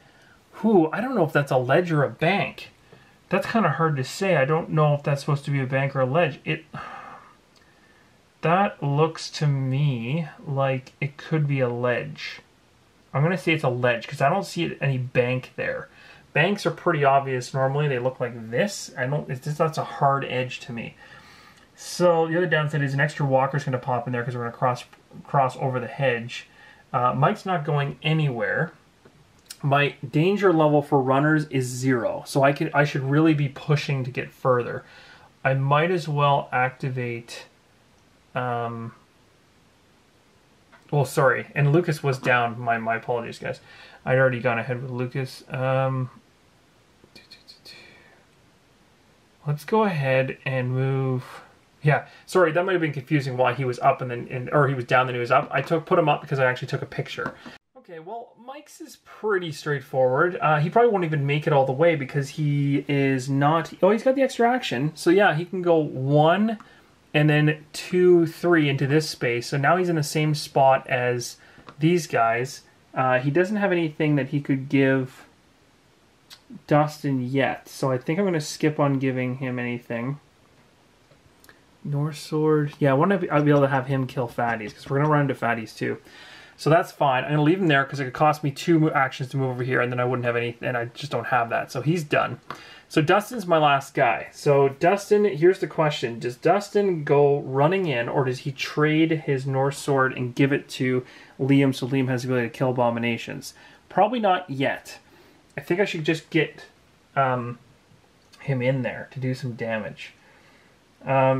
I don't know if that's a ledge or a bank. That's kind of hard to say. I don't know if that's supposed to be a bank or a ledge. That looks to me like it could be a ledge. I'm going to say it's a ledge because I don't see any bank there. Banks are pretty obvious normally. They look like this. That's a hard edge to me. So the other downside is an extra walker is going to pop in there because we're going to cross over the hedge. Mike's not going anywhere. My danger level for runners is 0. So I should really be pushing to get further. I might as well activate... well, sorry. And Lukas was down. My apologies, guys. I'd already gone ahead with Lukas. Let's go ahead and move. Yeah, sorry, that might have been confusing why he was up and then, or he was down then he was up. I put him up because I actually took a picture. Okay, well, Mike's is pretty straightforward. He probably won't even make it all the way because he is not. Oh, he's got the extra action. So yeah, he can go 1 and then 2, 3 into this space. So now he's in the same spot as these guys. He doesn't have anything that he could give Dustin yet, so I think I'm going to skip on giving him anything. North Sword. Yeah, I want to be able to have him kill fatties, because we're going to run into fatties too. So that's fine. I'm going to leave him there, because it could cost me 2 actions to move over here, and then I wouldn't have any, and I just don't have that. So he's done. So Dustin's my last guy. So Dustin, here's the question. Does Dustin go running in, or does he trade his North Sword and give it to Liam so Liam has the ability to kill abominations? Probably not yet. I think I should just get him in there to do some damage.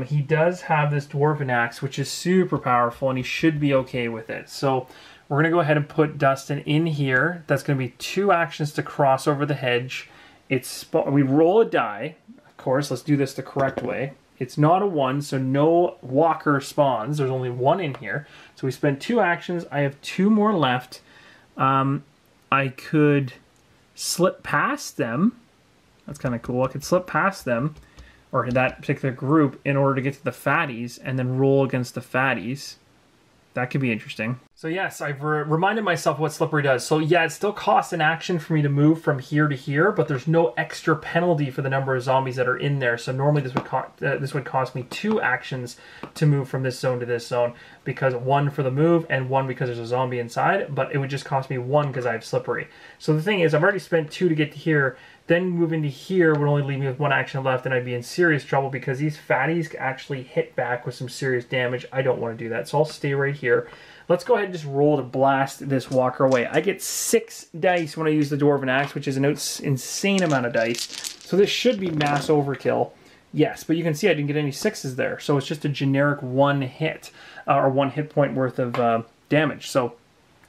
He does have this Dwarven Axe, which is super powerful, and he should be okay with it. So we're going to go ahead and put Dustin in here. That's going to be 2 actions to cross over the hedge. We roll a die. Of course, let's do this the correct way. It's not a 1, so no walker spawns. There's only 1 in here. So we spent 2 actions. I have 2 more left. I could slip past them. That's kind of cool. I could slip past them, or that particular group, in order to get to the fatties, and then roll against the fatties. That could be interesting. So yes, I've reminded myself what Slippery does. So yeah, it still costs an action for me to move from here to here, but there's no extra penalty for the number of zombies that are in there. So normally this would cost me 2 actions to move from this zone to this zone, because 1 for the move and 1 because there's a zombie inside, but it would just cost me 1 because I have Slippery. So the thing is, I've already spent 2 to get to here, then move into here would only leave me with 1 action left, and I'd be in serious trouble because these fatties actually hit back with some serious damage. I don't want to do that, so I'll stay right here. Let's go ahead and just roll to blast this walker away. I get 6 dice when I use the Dwarven Axe, which is an insane amount of dice. So this should be mass overkill. Yes, but you can see I didn't get any 6s there. So it's just a generic 1 hit, or 1 hit point worth of damage. So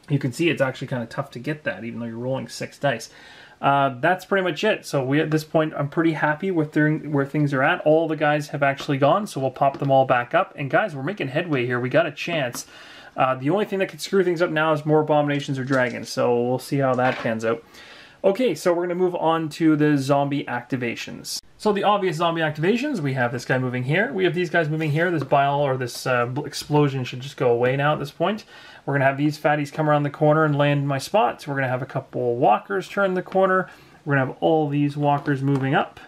you can see it's actually kind of tough to get that, even though you're rolling 6 dice. That's pretty much it. So at this point, I'm pretty happy with where things are at. All the guys have actually gone, so we'll pop them all back up. And guys, we're making headway here. We got a chance. The only thing that could screw things up now is more abominations or dragons, so we'll see how that pans out. Okay, so we're going to move on to the zombie activations. So the obvious zombie activations, we have this guy moving here, we have these guys moving here, this bile or this explosion should just go away now at this point. We're going to have these fatties come around the corner and land in my spot. We're going to have a couple walkers turn the corner. We're going to have all these walkers moving up.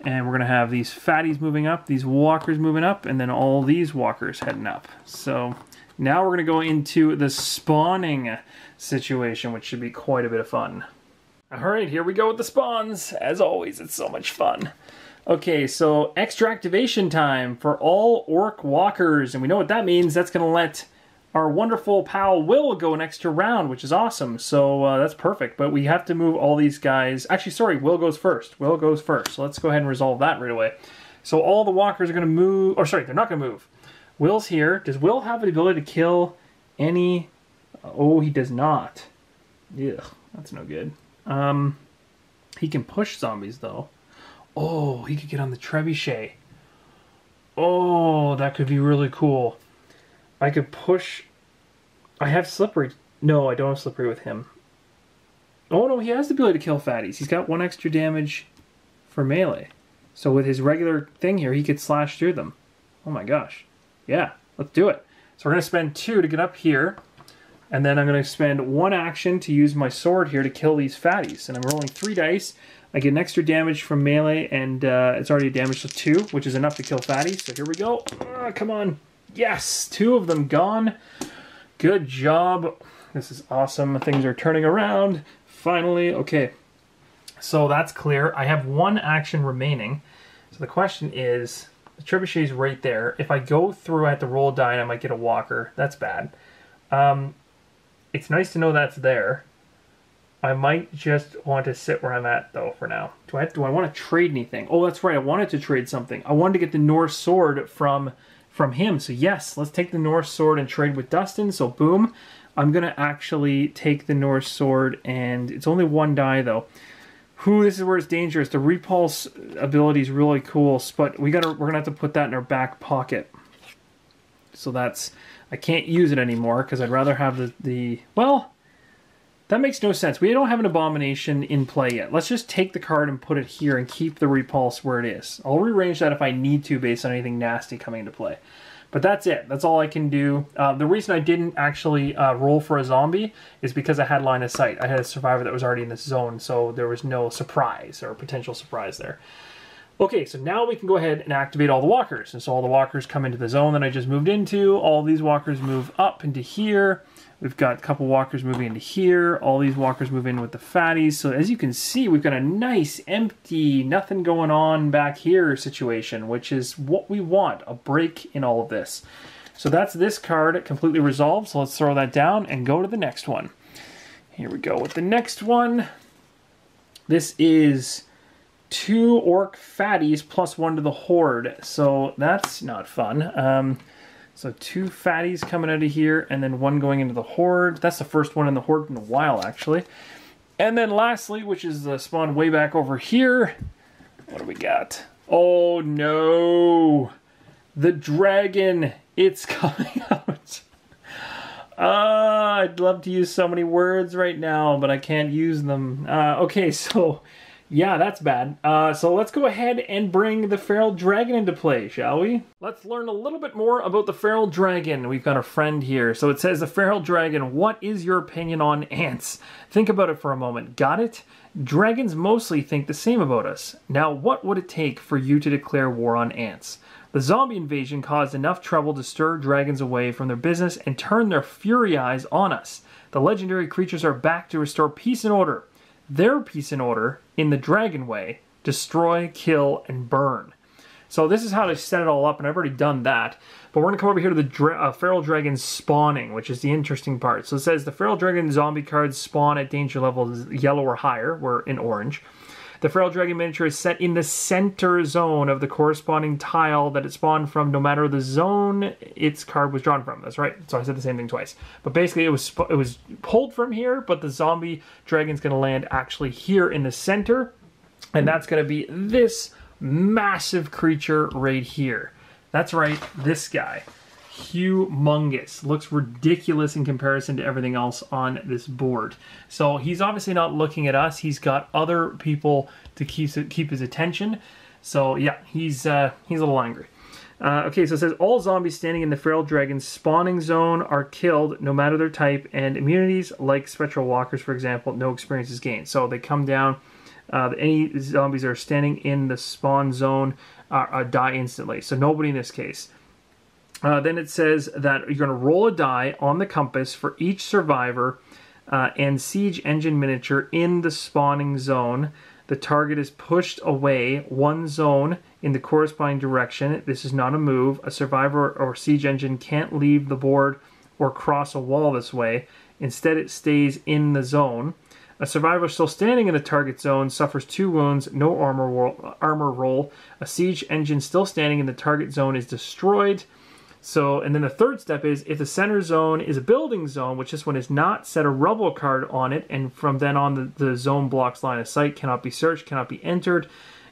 And we're going to have these fatties moving up, these walkers moving up, and then all these walkers heading up. So now we're going to go into the spawning situation, which should be quite a bit of fun. Alright, here we go with the spawns. As always, it's so much fun. Okay, so extra activation time for all orc walkers. And we know what that means. That's going to let our wonderful pal Will go an extra round, which is awesome. So that's perfect. But we have to move all these guys. Actually, sorry, Will goes first. Will goes first. So let's go ahead and resolve that right away. So all the walkers are going to move. Or sorry, they're not going to move. Will's here. Does Will have the ability to kill any... Oh, he does not. Ugh, that's no good. He can push zombies, though. Oh, he could get on the trebuchet. Oh, that could be really cool. I could push... I have Slippery. No, I don't have Slippery with him. Oh, no, he has the ability to kill fatties. He's got 1 extra damage for melee. So with his regular thing here, he could slash through them. Oh my gosh. Yeah, let's do it. So we're going to spend 2 to get up here. And then I'm going to spend 1 action to use my sword here to kill these fatties. And I'm rolling 3 dice. I get an extra damage from melee, and it's already a damage of 2, which is enough to kill fatties. So here we go. Come on. Yes, 2 of them gone. Good job. This is awesome. Things are turning around. Finally. Okay. So that's clear. I have 1 action remaining. So the question is, the trebuchet's right there. If I go through, I have to roll a die and I might get a walker. That's bad. It's nice to know that's there. I might just want to sit where I'm at, though, for now. Do I want to trade anything? Oh, that's right. I wanted to trade something. I wanted to get the Norse sword from him. So yes, let's take the Norse sword and trade with Dustin. So boom. I'm going to actually take the Norse sword, and it's only 1 die, though. This is where it's dangerous. The repulse ability is really cool, but we're going to have to put that in our back pocket. So that's... I can't use it anymore because I'd rather have the... Well, that makes no sense. We don't have an Abomination in play yet. Let's just take the card and put it here and keep the repulse where it is. I'll rearrange that if I need to based on anything nasty coming into play. But that's it. That's all I can do. The reason I didn't actually roll for a zombie is because I had line of sight. I had a survivor that was already in this zone, so there was no surprise or potential surprise there. Okay, so now we can go ahead and activate all the walkers. And so all the walkers come into the zone that I just moved into. All these walkers move up into here. We've got a couple walkers moving into here. All these walkers move in with the fatties. So as you can see, we've got a nice, empty, nothing going on back here situation, which is what we want, a break in all of this. So that's this card completely resolved. So let's throw that down and go to the next one. Here we go with the next one. This is 2 orc fatties plus 1 to the horde. So that's not fun. So 2 fatties coming out of here, and then 1 going into the horde. That's the first one in the horde in a while, actually. And then lastly, which is the spawn way back over here. What do we got? Oh no! The dragon! It's coming out! I'd love to use so many words right now, but I can't use them. Okay, so Yeah, that's bad. So let's go ahead and bring the feral dragon into play, shall we? Let's learn a little bit more about the feral dragon. We've got a friend here. So it says, the feral dragon, what is your opinion on ants? Think about it for a moment. Got it? Dragons mostly think the same about us. Now, what would it take for you to declare war on ants? The zombie invasion caused enough trouble to stir dragons away from their business and turn their fury eyes on us. The legendary creatures are back to restore peace and order. Their peace and order, in the dragon way, destroy, kill, and burn. So this is how to set it all up, and I've already done that. But we're going to come over here to the feral dragon spawning, which is the interesting part. So it says the feral dragon zombie cards spawn at danger levels yellow or higher. We're in orange. The feral dragon miniature is set in the center zone of the corresponding tile that it spawned from, no matter the zone its card was drawn from. That's right. So I said the same thing twice. But basically, it was pulled from here, but the zombie dragon's going to land actually here in the center, and that's going to be this massive creature right here. That's right, this guy. Humongous. Looks ridiculous in comparison to everything else on this board. So he's obviously not looking at us. He's got other people to keep his attention. So yeah, he's a little angry. Okay, so it says all zombies standing in the feral dragon's spawning zone are killed, no matter their type, and immunities like spectral walkers, for example, no experience is gained. So they come down. Any zombies that are standing in the spawn zone die instantly. So nobody in this case. Then it says that you're going to roll a die on the compass for each survivor and siege engine miniature in the spawning zone. The target is pushed away one zone in the corresponding direction. This is not a move. A survivor or siege engine can't leave the board or cross a wall this way. Instead, it stays in the zone. A survivor still standing in the target zone suffers 2 wounds, no armor roll. A siege engine still standing in the target zone is destroyed. So, and then the third step is, if the center zone is a building zone, which this one is not, set a rubble card on it, and from then on the zone blocks line of sight, cannot be searched, cannot be entered,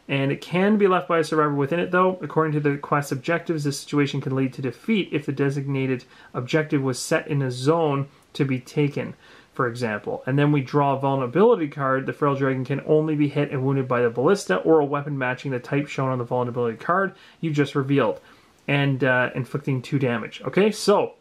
and it can be left by a survivor within it though. According to the quest objectives, this situation can lead to defeat if the designated objective was set in a zone to be taken, for example. And then we draw a vulnerability card. The feral dragon can only be hit and wounded by the ballista or a weapon matching the type shown on the vulnerability card you just revealed, and inflicting 2 damage. Okay, so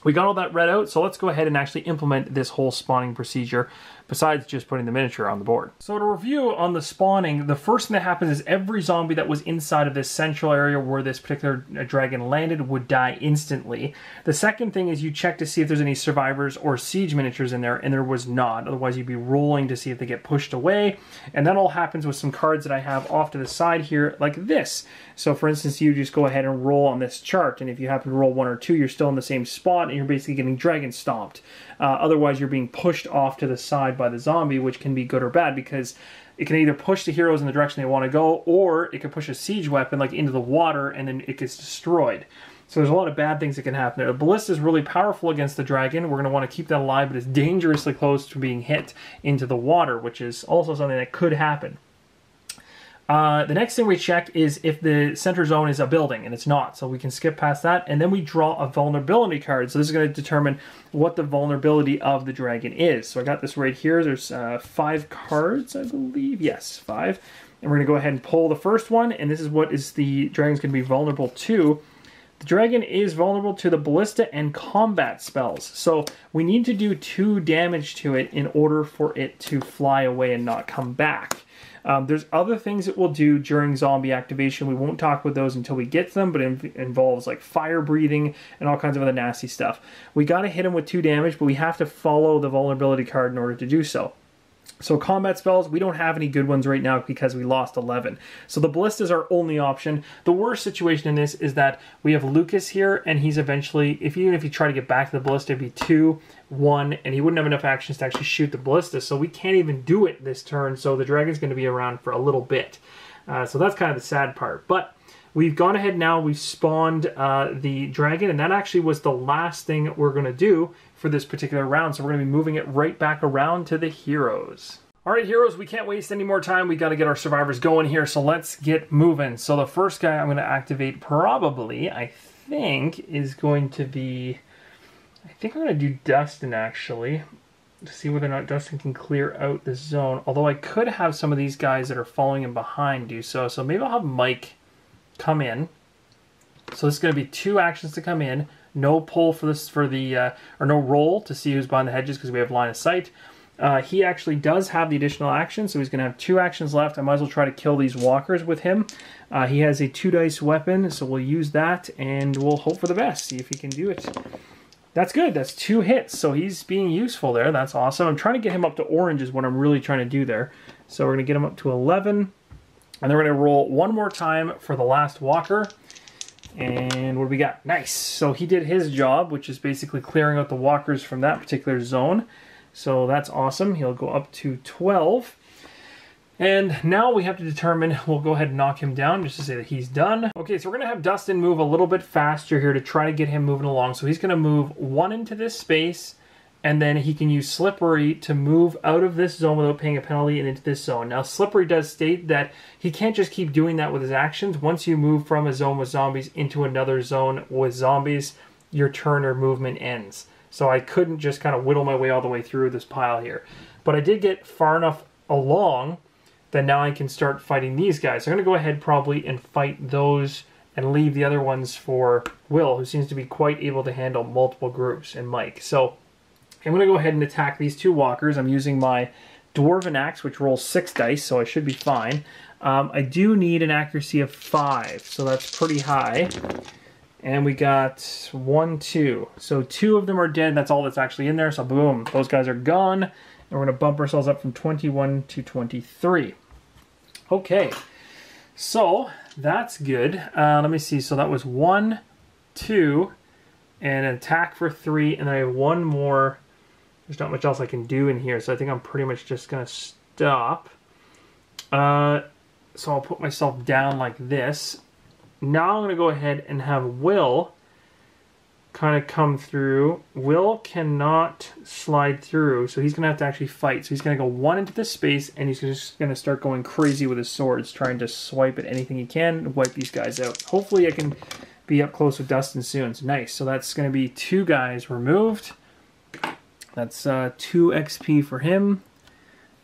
we got all that read out, so let's go ahead and actually implement this whole spawning procedure, besides just putting the miniature on the board. So to review on the spawning, the first thing that happens is every zombie that was inside of this central area where this particular dragon landed would die instantly. The second thing is you check to see if there's any survivors or siege miniatures in there, and there was not. Otherwise you'd be rolling to see if they get pushed away. And that all happens with some cards that I have off to the side here, like this. So for instance, you just go ahead and roll on this chart, and if you happen to roll 1 or 2, you're still in the same spot, and you're basically getting dragon stomped. Otherwise, you're being pushed off to the side by the zombie, which can be good or bad, because it can either push the heroes in the direction they want to go, or it can push a siege weapon like into the water, and then it gets destroyed. So there's a lot of bad things that can happen there. The ballista is really powerful against the dragon. We're going to want to keep that alive, but it's dangerously close to being hit into the water, which is also something that could happen. The next thing we check is if the center zone is a building, and it's not, so we can skip past that, and then we draw a vulnerability card. So this is going to determine what the vulnerability of the dragon is. So I got this right here. There's 5 cards, I believe. Yes, 5. And we're going to go ahead and pull the first one, and this is what is the dragon's going to be vulnerable to. The dragon is vulnerable to the ballista and combat spells. So we need to do 2 damage to it in order for it to fly away and not come back. There's other things it will do during zombie activation. We won't talk about those until we get to them, but it involves like fire breathing and all kinds of other nasty stuff. We got to hit him with 2 damage, but we have to follow the vulnerability card in order to do so. So combat spells, we don't have any good ones right now because we lost 11. So the ballista is our only option. The worst situation in this is that we have Lukas here, and he's eventually, even if you try to get back to the ballista, it'd be 2, 1, and he wouldn't have enough actions to actually shoot the ballista, so we can't even do it this turn, so the dragon's going to be around for a little bit. So that's kind of the sad part. But we've gone ahead now, we've spawned the dragon, and that actually was the last thing we're going to do for this particular round, so we're going to be moving it right back around to the heroes. Alright heroes, we can't waste any more time. We got to get our survivors going here, so let's get moving. So the first guy I'm going to activate probably, I think, is going to be... I think I'm going to do Dustin, actually. to see whether or not Dustin can clear out this zone. Although I could have some of these guys that are following him behind do so. So maybe I'll have Mike come in. So this is going to be 2 actions to come in. No pull for this or no roll to see who's behind the hedges because we have line of sight. He actually does have the additional action, so he's going to have 2 actions left. I might as well try to kill these walkers with him. He has a 2-dice weapon, so we'll use that, and we'll hope for the best. See if he can do it. That's good. That's 2 hits, so he's being useful there. That's awesome. I'm trying to get him up to orange is what I'm really trying to do there. So we're going to get him up to 11, and then we're going to roll 1 more time for the last walker. And what do we got? Nice. So he did his job, which is basically clearing out the walkers from that particular zone. So that's awesome. He'll go up to 12. And now we have to determine, we'll go ahead and knock him down just to say that he's done. Okay, so we're going to have Dustin move a little bit faster here to try to get him moving along. So he's going to move 1 into this space, and then he can use Slippery to move out of this zone without paying a penalty and into this zone. Now, Slippery does state that he can't just keep doing that with his actions. Once you move from a zone with zombies into another zone with zombies, your turn or movement ends. So I couldn't just kind of whittle my way all the way through this pile here. But I did get far enough along that now I can start fighting these guys. So I'm going to go ahead probably and fight those and leave the other ones for Will, who seems to be quite able to handle multiple groups, and Mike. So I'm going to go ahead and attack these 2 walkers. I'm using my Dwarven Axe, which rolls 6 dice, so I should be fine. I do need an accuracy of 5, so that's pretty high. And we got 1, 2. So 2 of them are dead. That's all that's actually in there. So boom, those guys are gone. And we're going to bump ourselves up from 21 to 23. Okay, so that's good. Let me see. So that was 1, 2, and an attack for 3. And then I have 1 more. There's not much else I can do in here, so I think I'm pretty much just going to stop. So I'll put myself down like this. Now I'm going to go ahead and have Will kind of come through. Will cannot slide through, so he's going to have to actually fight. So he's going to go 1 into this space, and he's just going to start going crazy with his swords, trying to swipe at anything he can to wipe these guys out. Hopefully I can be up close with Dustin soon. It's nice. So that's going to be 2 guys removed. That's 2 XP for him.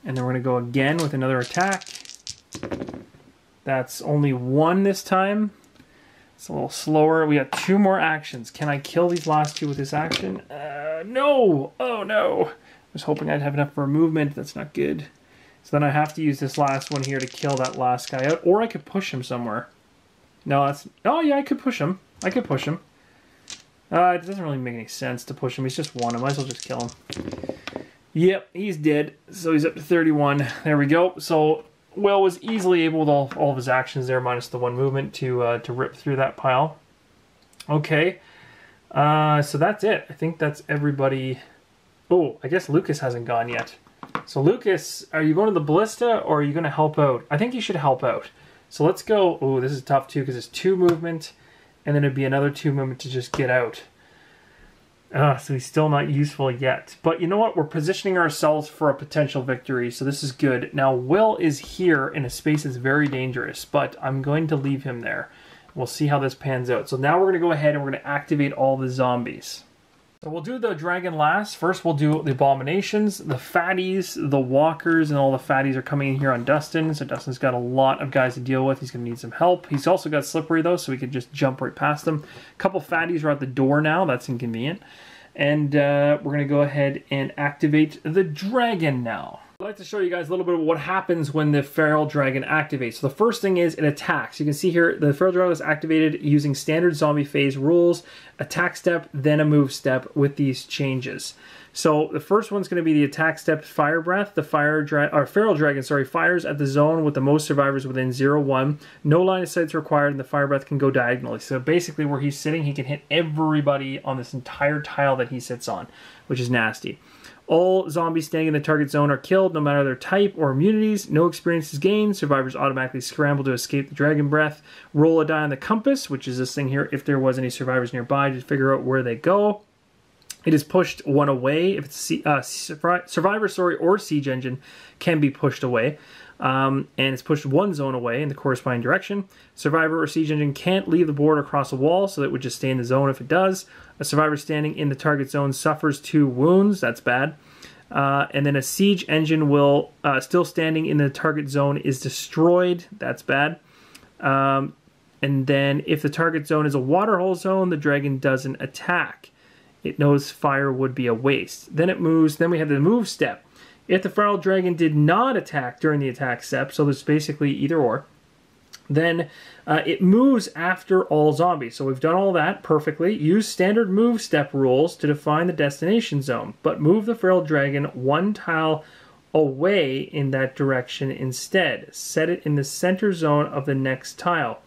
And then we're going to go again with another attack. That's only 1 this time. It's a little slower. We got 2 more actions. Can I kill these last 2 with this action? No! Oh no! I was hoping I'd have enough for a movement. That's not good. So then I have to use this last one here to kill that last guy out. Or I could push him somewhere. No, that's... Oh yeah, I could push him. I could push him. It doesn't really make any sense to push him. He's just 1. I might as well just kill him. Yep, he's dead. So he's up to 31. There we go. So Will was easily able with all of his actions there, minus the 1 movement, to rip through that pile. Okay. So that's it. I think that's everybody. Oh, I guess Lukas hasn't gone yet. So Lukas, are you going to the ballista or are you going to help out? I think you should help out. So let's go. Oh, this is tough too because it's 2 movement. And then it'd be another 2 movement to just get out. So he's still not useful yet. But you know what? We're positioning ourselves for a potential victory, so this is good. Now, Will is here in a space that's very dangerous, but I'm going to leave him there. We'll see how this pans out. So now we're going to go ahead and we're going to activate all the zombies. So we'll do the dragon last. First we'll do the abominations, the fatties, the walkers, and all the fatties are coming in here on Dustin. So Dustin's got a lot of guys to deal with. He's going to need some help. He's also got Slippery though, so we could just jump right past them. A couple fatties are at the door now. That's inconvenient. And we're going to go ahead and activate the dragon now. I'd like to show you guys a little bit of what happens when the feral dragon activates. So the first thing is it attacks. You can see here the feral dragon is activated using standard zombie phase rules, attack step, then a move step with these changes. So the first one's going to be the attack step fire breath. The feral dragon fires at the zone with the most survivors within 0-1. No line of sight is required and the fire breath can go diagonally. So basically where he's sitting, he can hit everybody on this entire tile that he sits on, which is nasty. All zombies staying in the target zone are killed, no matter their type or immunities. No experience is gained. Survivors automatically scramble to escape the dragon breath. Roll a die on the compass, which is this thing here, if there was any survivors nearby, to figure out where they go. It is pushed 1 away. If it's survivor or siege engine, can be pushed away. And it's pushed 1 zone away in the corresponding direction. Survivor or siege engine can't leave the board or cross a wall, so it would just stay in the zone if it does. A survivor standing in the target zone suffers 2 wounds. That's bad. And then a siege engine will, still standing in the target zone, is destroyed. That's bad. And then if the target zone is a waterhole zone, the dragon doesn't attack. It knows fire would be a waste. Then it moves. Then we have the move step. If the feral dragon did not attack during the attack step, so there's basically either or, then it moves after all zombies. So we've done all that perfectly. Use standard move step rules to define the destination zone, but move the feral dragon one tile away in that direction instead. Set it in the center zone of the next tile.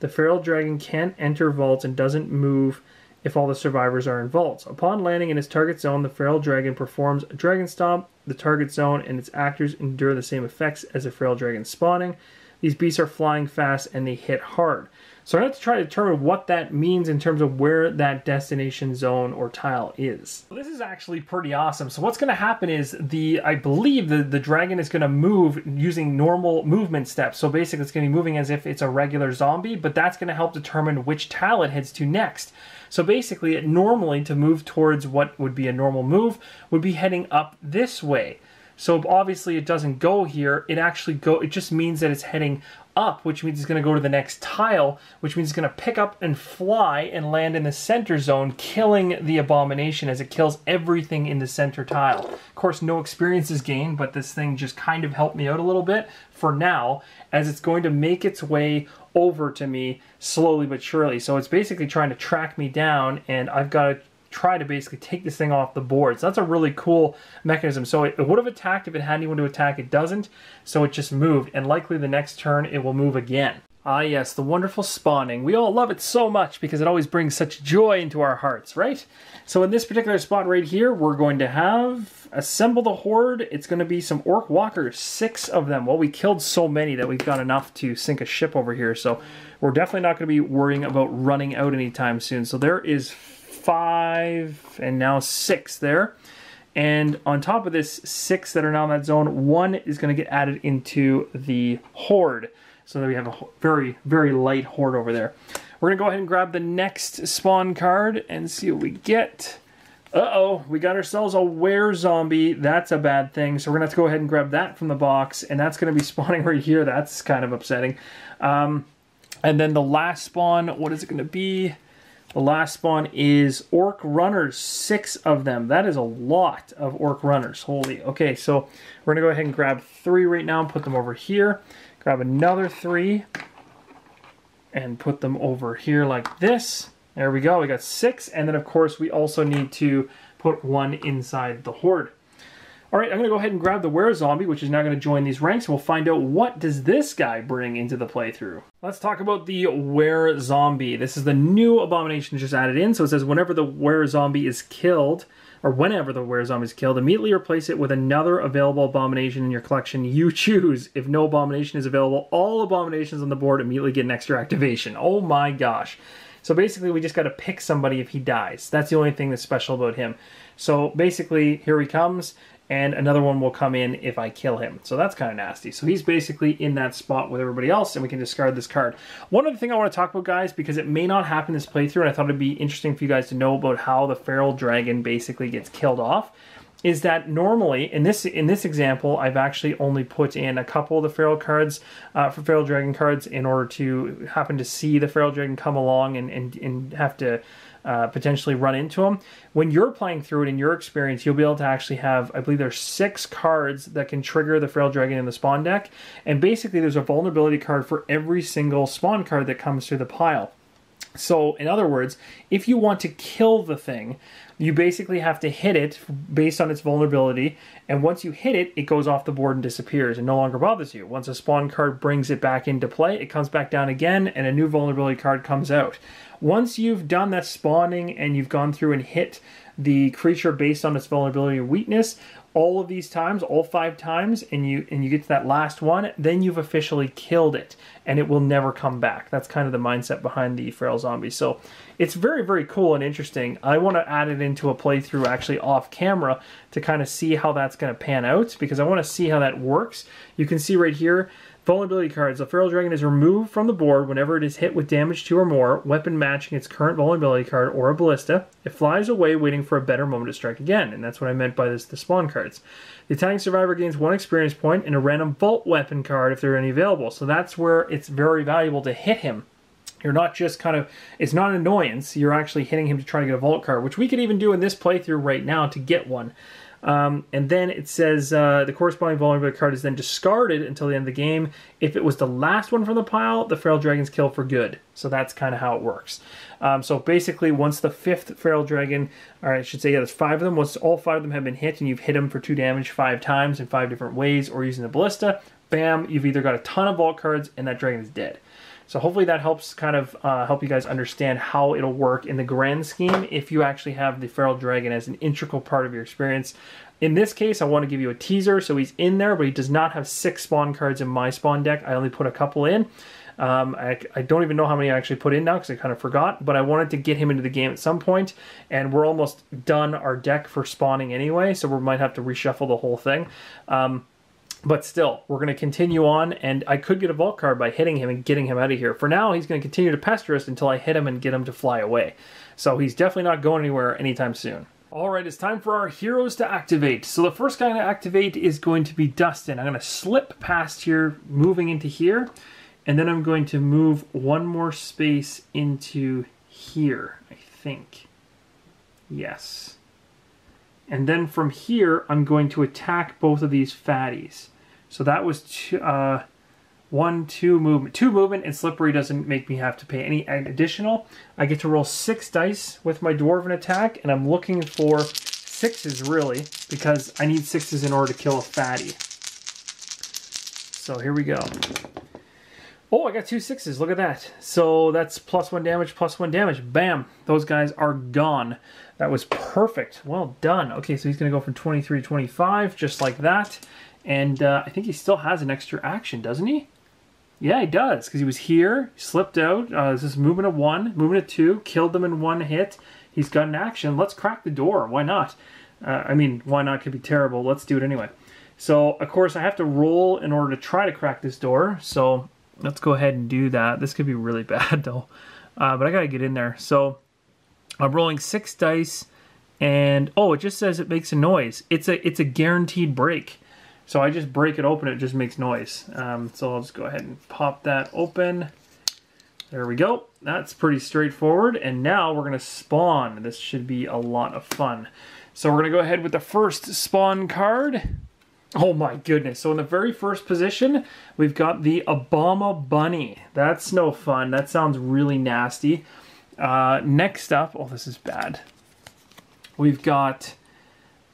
The feral dragon can't enter vaults and doesn't move if all the survivors are in vaults. Upon landing in its target zone, the feral dragon performs a dragon stomp. The target zone and its actors endure the same effects as a feral dragon spawning. These beasts are flying fast and they hit hard. So I have to try to determine what that means in terms of where that destination zone or tile is. Well, this is actually pretty awesome. So what's going to happen is I believe the dragon is going to move using normal movement steps. So basically it's going to be moving as if it's a regular zombie, but that's going to help determine which tile it heads to next. So basically it normally, to move towards what would be a normal move, would be heading up this way. So obviously it doesn't go here. It just means that it's heading up, which means it's going to go to the next tile, which means it's going to pick up and fly and land in the center zone, killing the Abomination as it kills everything in the center tile. Of course, no experience is gained, but this thing just kind of helped me out a little bit for now, as it's going to make its way over to me slowly but surely. So it's basically trying to track me down, and I've got to try to basically take this thing off the board. So that's a really cool mechanism. So it would have attacked if it had anyone to attack. It doesn't, so it just moved, and likely the next turn it will move again. Ah yes, the wonderful spawning. We all love it so much because it always brings such joy into our hearts, right? So in this particular spot right here, we're going to have assemble the horde. It's going to be some orc walkers, 6 of them. Well, we killed so many that we've got enough to sink a ship over here, so we're definitely not going to be worrying about running out anytime soon. So there is 5 and now 6 there, and on top of this 6 that are now in that zone, 1 is going to get added into the horde, so that we have a very, very light horde over there. We're going to go ahead and grab the next spawn card and see what we get. Uh-oh, we got ourselves a were zombie. That's a bad thing, so we're going to have to go ahead and grab that from the box, and that's going to be spawning right here. That's kind of upsetting. And then the last spawn, what is it going to be? The last spawn is orc runners, 6 of them. That is a lot of orc runners. Holy. Okay, so we're going to go ahead and grab 3 right now and put them over here. Grab another 3 and put them over here like this. There we go. We got 6. And then, of course, we also need to put 1 inside the horde. All right, I'm going to go ahead and grab the were zombie, which is now going to join these ranks. We'll find out what does this guy bring into the playthrough. Let's talk about the were zombie. This is the new abomination just added in. So it says whenever the were zombie is killed, or whenever the were zombie is killed, immediately replace it with another available abomination in your collection you choose. If no abomination is available, all abominations on the board immediately get an extra activation. Oh my gosh. So basically we just got to pick somebody if he dies. That's the only thing that's special about him. So basically here he comes, and another one will come in if I kill him. So that's kind of nasty. So he's basically in that spot with everybody else, and we can discard this card. One other thing I want to talk about, guys, because it may not happen this playthrough, and I thought it'd be interesting for you guys to know about how the feral dragon basically gets killed off, is that normally, in this example, I've actually only put in a couple of the feral cards, for feral dragon cards, in order to happen to see the feral dragon come along and have to potentially run into them. When you're playing through it, in your experience, you'll be able to actually have, I believe there's 6 cards that can trigger the feral dragon in the spawn deck, and basically there's a vulnerability card for every single spawn card that comes through the pile. So, in other words, if you want to kill the thing, you basically have to hit it based on its vulnerability, and once you hit it, it goes off the board and disappears and no longer bothers you. Once a spawn card brings it back into play, it comes back down again, and a new vulnerability card comes out. Once you've done that spawning and you've gone through and hit the creature based on its vulnerability or weakness, all of these times, all 5 times, and you get to that last one, then you've officially killed it, and it will never come back. That's kind of the mindset behind the feral zombie. So it's very, very cool and interesting. I want to add it into a playthrough actually off camera to kind of see how that's going to pan out, because I want to see how that works. You can see right here Vulnerability cards. The Feral Dragon is removed from the board whenever it is hit with damage 2 or more, weapon matching its current vulnerability card or a ballista. It flies away waiting for a better moment to strike again, and that's what I meant by the spawn cards. The attacking survivor gains 1 experience point and a random vault weapon card if there are any available. So that's where it's very valuable to hit him. You're not just kind of, it's not an annoyance, you're actually hitting him to try to get a vault card, which we could even do in this playthrough right now to get one. And then it says the corresponding vulnerability card is then discarded until the end of the game. If it was the last one from the pile, the Feral Dragon's killed for good. So that's kind of how it works. So basically, once the 5th Feral Dragon, or I should say, yeah, there's 5 of them. Once all 5 of them have been hit and you've hit them for 2 damage 5 times in 5 different ways or using the ballista, bam, you've either got a ton of vault cards and that dragon is dead. So hopefully that helps kind of help you guys understand how it'll work in the grand scheme if you actually have the Feral Dragon as an integral part of your experience. In this case, I want to give you a teaser. So he's in there, but he does not have 6 spawn cards in my spawn deck. I only put a couple in. I don't even know how many I actually put in now because I kind of forgot, but I wanted to get him into the game at some point, and we're almost done our deck for spawning anyway, so we might have to reshuffle the whole thing. But still, we're going to continue on, and I could get a vault card by hitting him and getting him out of here. For now, he's going to continue to pester us until I hit him and get him to fly away. So he's definitely not going anywhere anytime soon. Alright, it's time for our heroes to activate. So the first guy to activate is going to be Dustin. I'm going to slip past here, moving into here, and then I'm going to move 1 more space into here, I think. Yes. And then from here, I'm going to attack both of these fatties. So that was 1, 2 movement. 2 movement, and Slippery doesn't make me have to pay any additional. I get to roll 6 dice with my Dwarven attack, and I'm looking for 6s really, because I need 6s in order to kill a fatty. So here we go. Oh, I got 2 6s, look at that. So that's +1 damage, +1 damage. Bam! Those guys are gone. That was perfect. Well done. Okay, so he's going to go from 23 to 25, just like that. And I think he still has an extra action, doesn't he? Yeah, he does, because he was here, slipped out. This is movement of 1, movement of 2, killed them in 1 hit. He's got an action. Let's crack the door. Why not? I mean, why not could be terrible. Let's do it anyway. So, of course, I have to roll in order to try to crack this door. So, let's go ahead and do that. This could be really bad, though. But I got to get in there. So, I'm rolling 6 dice, and oh, it just says it makes a noise. It's a guaranteed break. So I just break it open, it just makes noise. So I'll just go ahead and pop that open. There we go. That's pretty straightforward. And now we're going to spawn. This should be a lot of fun. So we're going to go ahead with the first spawn card. Oh my goodness. So in the very first position, we've got the Obama Bunny. That's no fun. That sounds really nasty. Next up, oh, this is bad. We've got...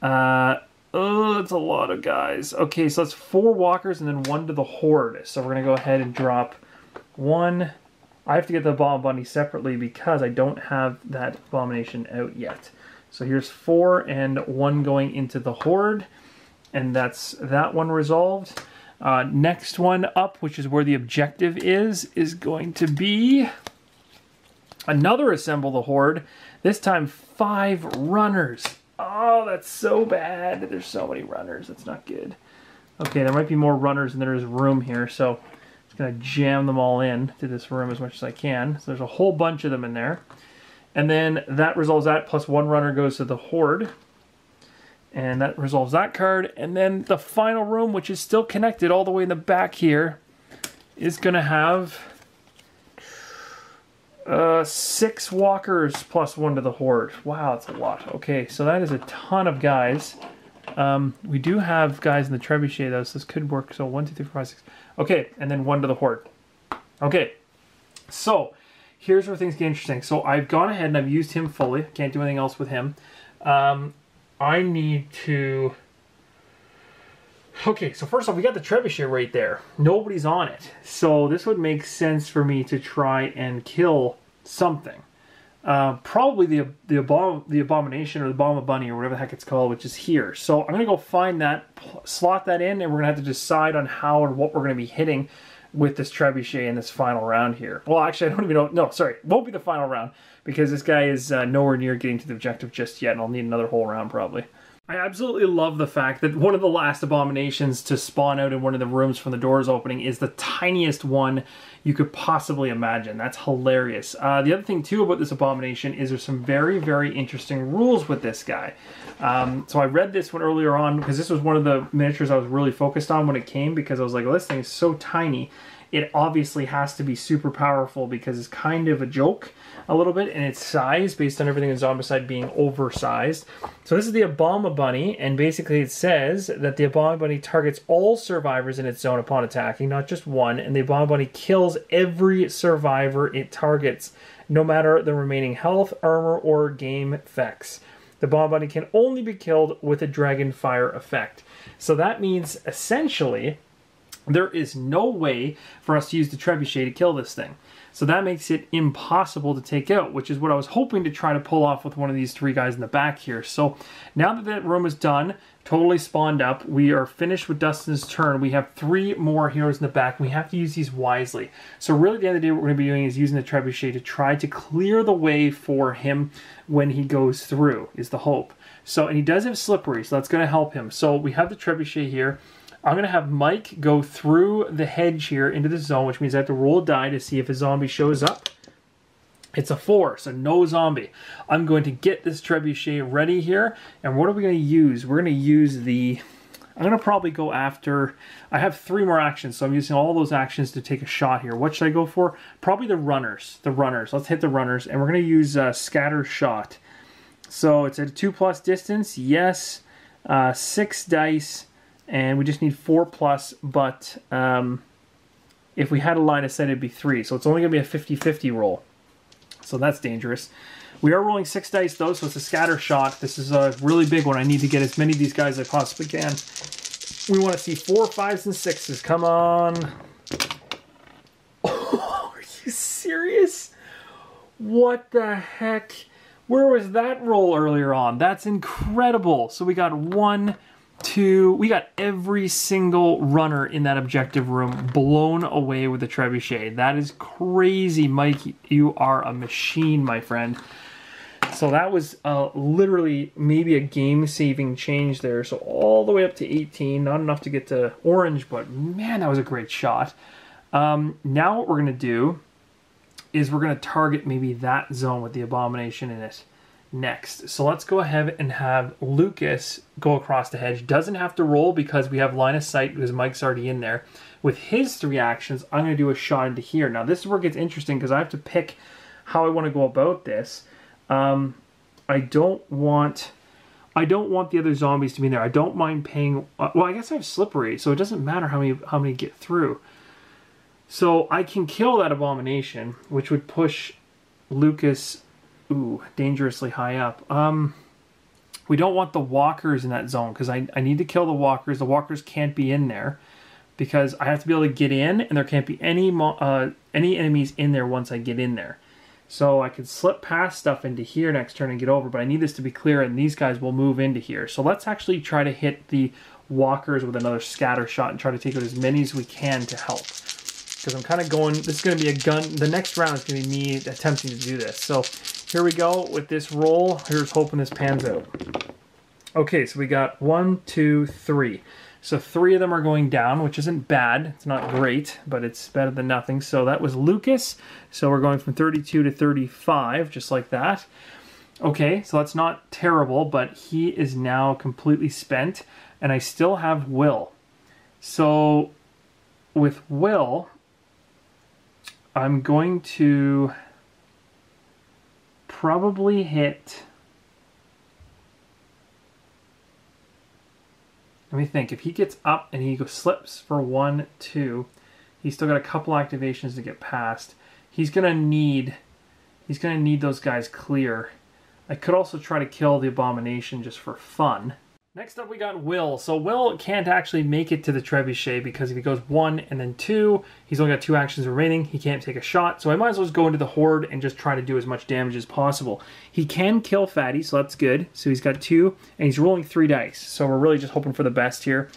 oh, that's a lot of guys. Okay, so that's 4 walkers and then 1 to the Horde. So we're going to go ahead and drop 1. I have to get the Bomb Bunny separately because I don't have that Abomination out yet. So here's 4 and 1 going into the Horde. And that's that one resolved. Next one up, which is where the objective is going to be another Assemble the Horde. This time 5 runners. Oh, that's so bad. There's so many runners. That's not good. Okay, there might be more runners than there is room here, so I'm just going to jam them all in to this room as much as I can. So there's a whole bunch of them in there. And then that resolves that, plus 1 runner goes to the Horde. And that resolves that card. And then the final room, which is still connected all the way in the back here, is going to have 6 walkers plus 1 to the Horde. Wow, that's a lot. Okay, so that is a ton of guys. We do have guys in the trebuchet though, so this could work. So 1, 2, 3, 4, 5, 6. Okay, and then 1 to the Horde. Okay, so here's where things get interesting. So I've gone ahead and I've used him fully. Can't do anything else with him. I need to... Okay, so first off, we got the trebuchet right there. Nobody's on it. So this would make sense for me to try and kill something. Probably the Abomination or the Bomb Bunny or whatever the heck it's called, which is here. So I'm going to go find that, slot that in, and we're going to have to decide on how and what we're going to be hitting with this trebuchet in this final round here. Well, actually, I don't even know. No, sorry. It won't be the final round because this guy is nowhere near getting to the objective just yet, and I'll need another whole round probably. I absolutely love the fact that one of the last abominations to spawn out in one of the rooms from the doors opening is the tiniest one you could possibly imagine. That's hilarious. The other thing too about this abomination is there's some very, very interesting rules with this guy. So I read this one earlier on because this was one of the miniatures I was really focused on when it came, because I was like, well, this thing is so tiny. It obviously has to be super powerful because it's kind of a joke a little bit in its size based on everything in Zombicide being oversized. So this is the Abomination Bunny, and basically it says that the Abomination Bunny targets all survivors in its zone upon attacking, not just one, and the Abomination Bunny kills every survivor it targets, no matter the remaining health, armor, or game effects. The Abomination Bunny can only be killed with a Dragon Fire effect. So that means essentially there is no way for us to use the trebuchet to kill this thing. So that makes it impossible to take out, which is what I was hoping to try to pull off with one of these three guys in the back here. So now that that room is done, totally spawned up, we are finished with Dustin's turn. We have three more heroes in the back. We have to use these wisely. So really at the end of the day, what we're going to be doing is using the trebuchet to try to clear the way for him when he goes through, is the hope. So, and he does have slippery, so that's going to help him. So we have the trebuchet here. I'm going to have Mike go through the hedge here into the zone, which means I have to roll a die to see if a zombie shows up. It's a 4, so no zombie. I'm going to get this trebuchet ready here, and what are we going to use? We're going to use the... I'm going to probably go after... I have 3 more actions, so I'm using all those actions to take a shot here. What should I go for? Probably the runners. The runners. Let's hit the runners, and we're going to use scatter shot. So it's at a 2+ distance. Yes. 6 dice. And we just need 4+, but if we had a line of sight, it'd be 3. So it's only going to be a 50-50 roll. So that's dangerous. We are rolling 6 dice, though, so it's a scatter shot. This is a really big one. I need to get as many of these guys as I possibly can. We want to see 4, 5s, and 6s. Come on. Oh, are you serious? What the heck? Where was that roll earlier on? That's incredible. So we got 1, 2, we got every single runner in that objective room blown away with the trebuchet. That is crazy, Mike. You are a machine, my friend. So that was literally maybe a game-saving change there. So all the way up to 18, not enough to get to orange, but man, that was a great shot. Now what we're going to do is we're going to target maybe that zone with the Abomination in it next. So let's go ahead and have Lukas go across the hedge. Doesn't have to roll because we have line of sight because Mike's already in there. With his 3 actions, I'm going to do a shot into here. Now this is where it gets interesting because I have to pick how I want to go about this. I don't want the other zombies to be in there. I don't mind paying... well, I guess I have slippery, so it doesn't matter how many get through. So I can kill that Abomination, which would push Lukas... ooh, dangerously high up. We don't want the walkers in that zone because I need to kill the walkers. The walkers can't be in there because I have to be able to get in, and there can't be any enemies in there once I get in there. So I could slip past stuff into here next turn and get over, but I need this to be clear, and these guys will move into here. So let's actually try to hit the walkers with another scatter shot and try to take out as many as we can to help. Because I'm kind of going, this is going to be a gun, the next round is going to be me attempting to do this. So here we go with this roll. Here's hoping this pans out. Okay, so we got 1, 2, 3. So 3 of them are going down, which isn't bad. It's not great, but it's better than nothing. So that was Lukas. So we're going from 32 to 35, just like that. Okay, so that's not terrible, but he is now completely spent, and I still have Will. So with Will, I'm going to probably hit... Let me think. If he gets up and he slips for 1, 2, he's still got a couple activations to get past. He's gonna need those guys clear. I could also try to kill the Abomination just for fun. Next up we got Will. So Will can't actually make it to the trebuchet because if he goes 1 and then 2, he's only got 2 actions remaining. He can't take a shot. So I might as well just go into the Horde and just try to do as much damage as possible. He can kill Fatty, so that's good. So he's got 2 and he's rolling 3 dice. So we're really just hoping for the best here.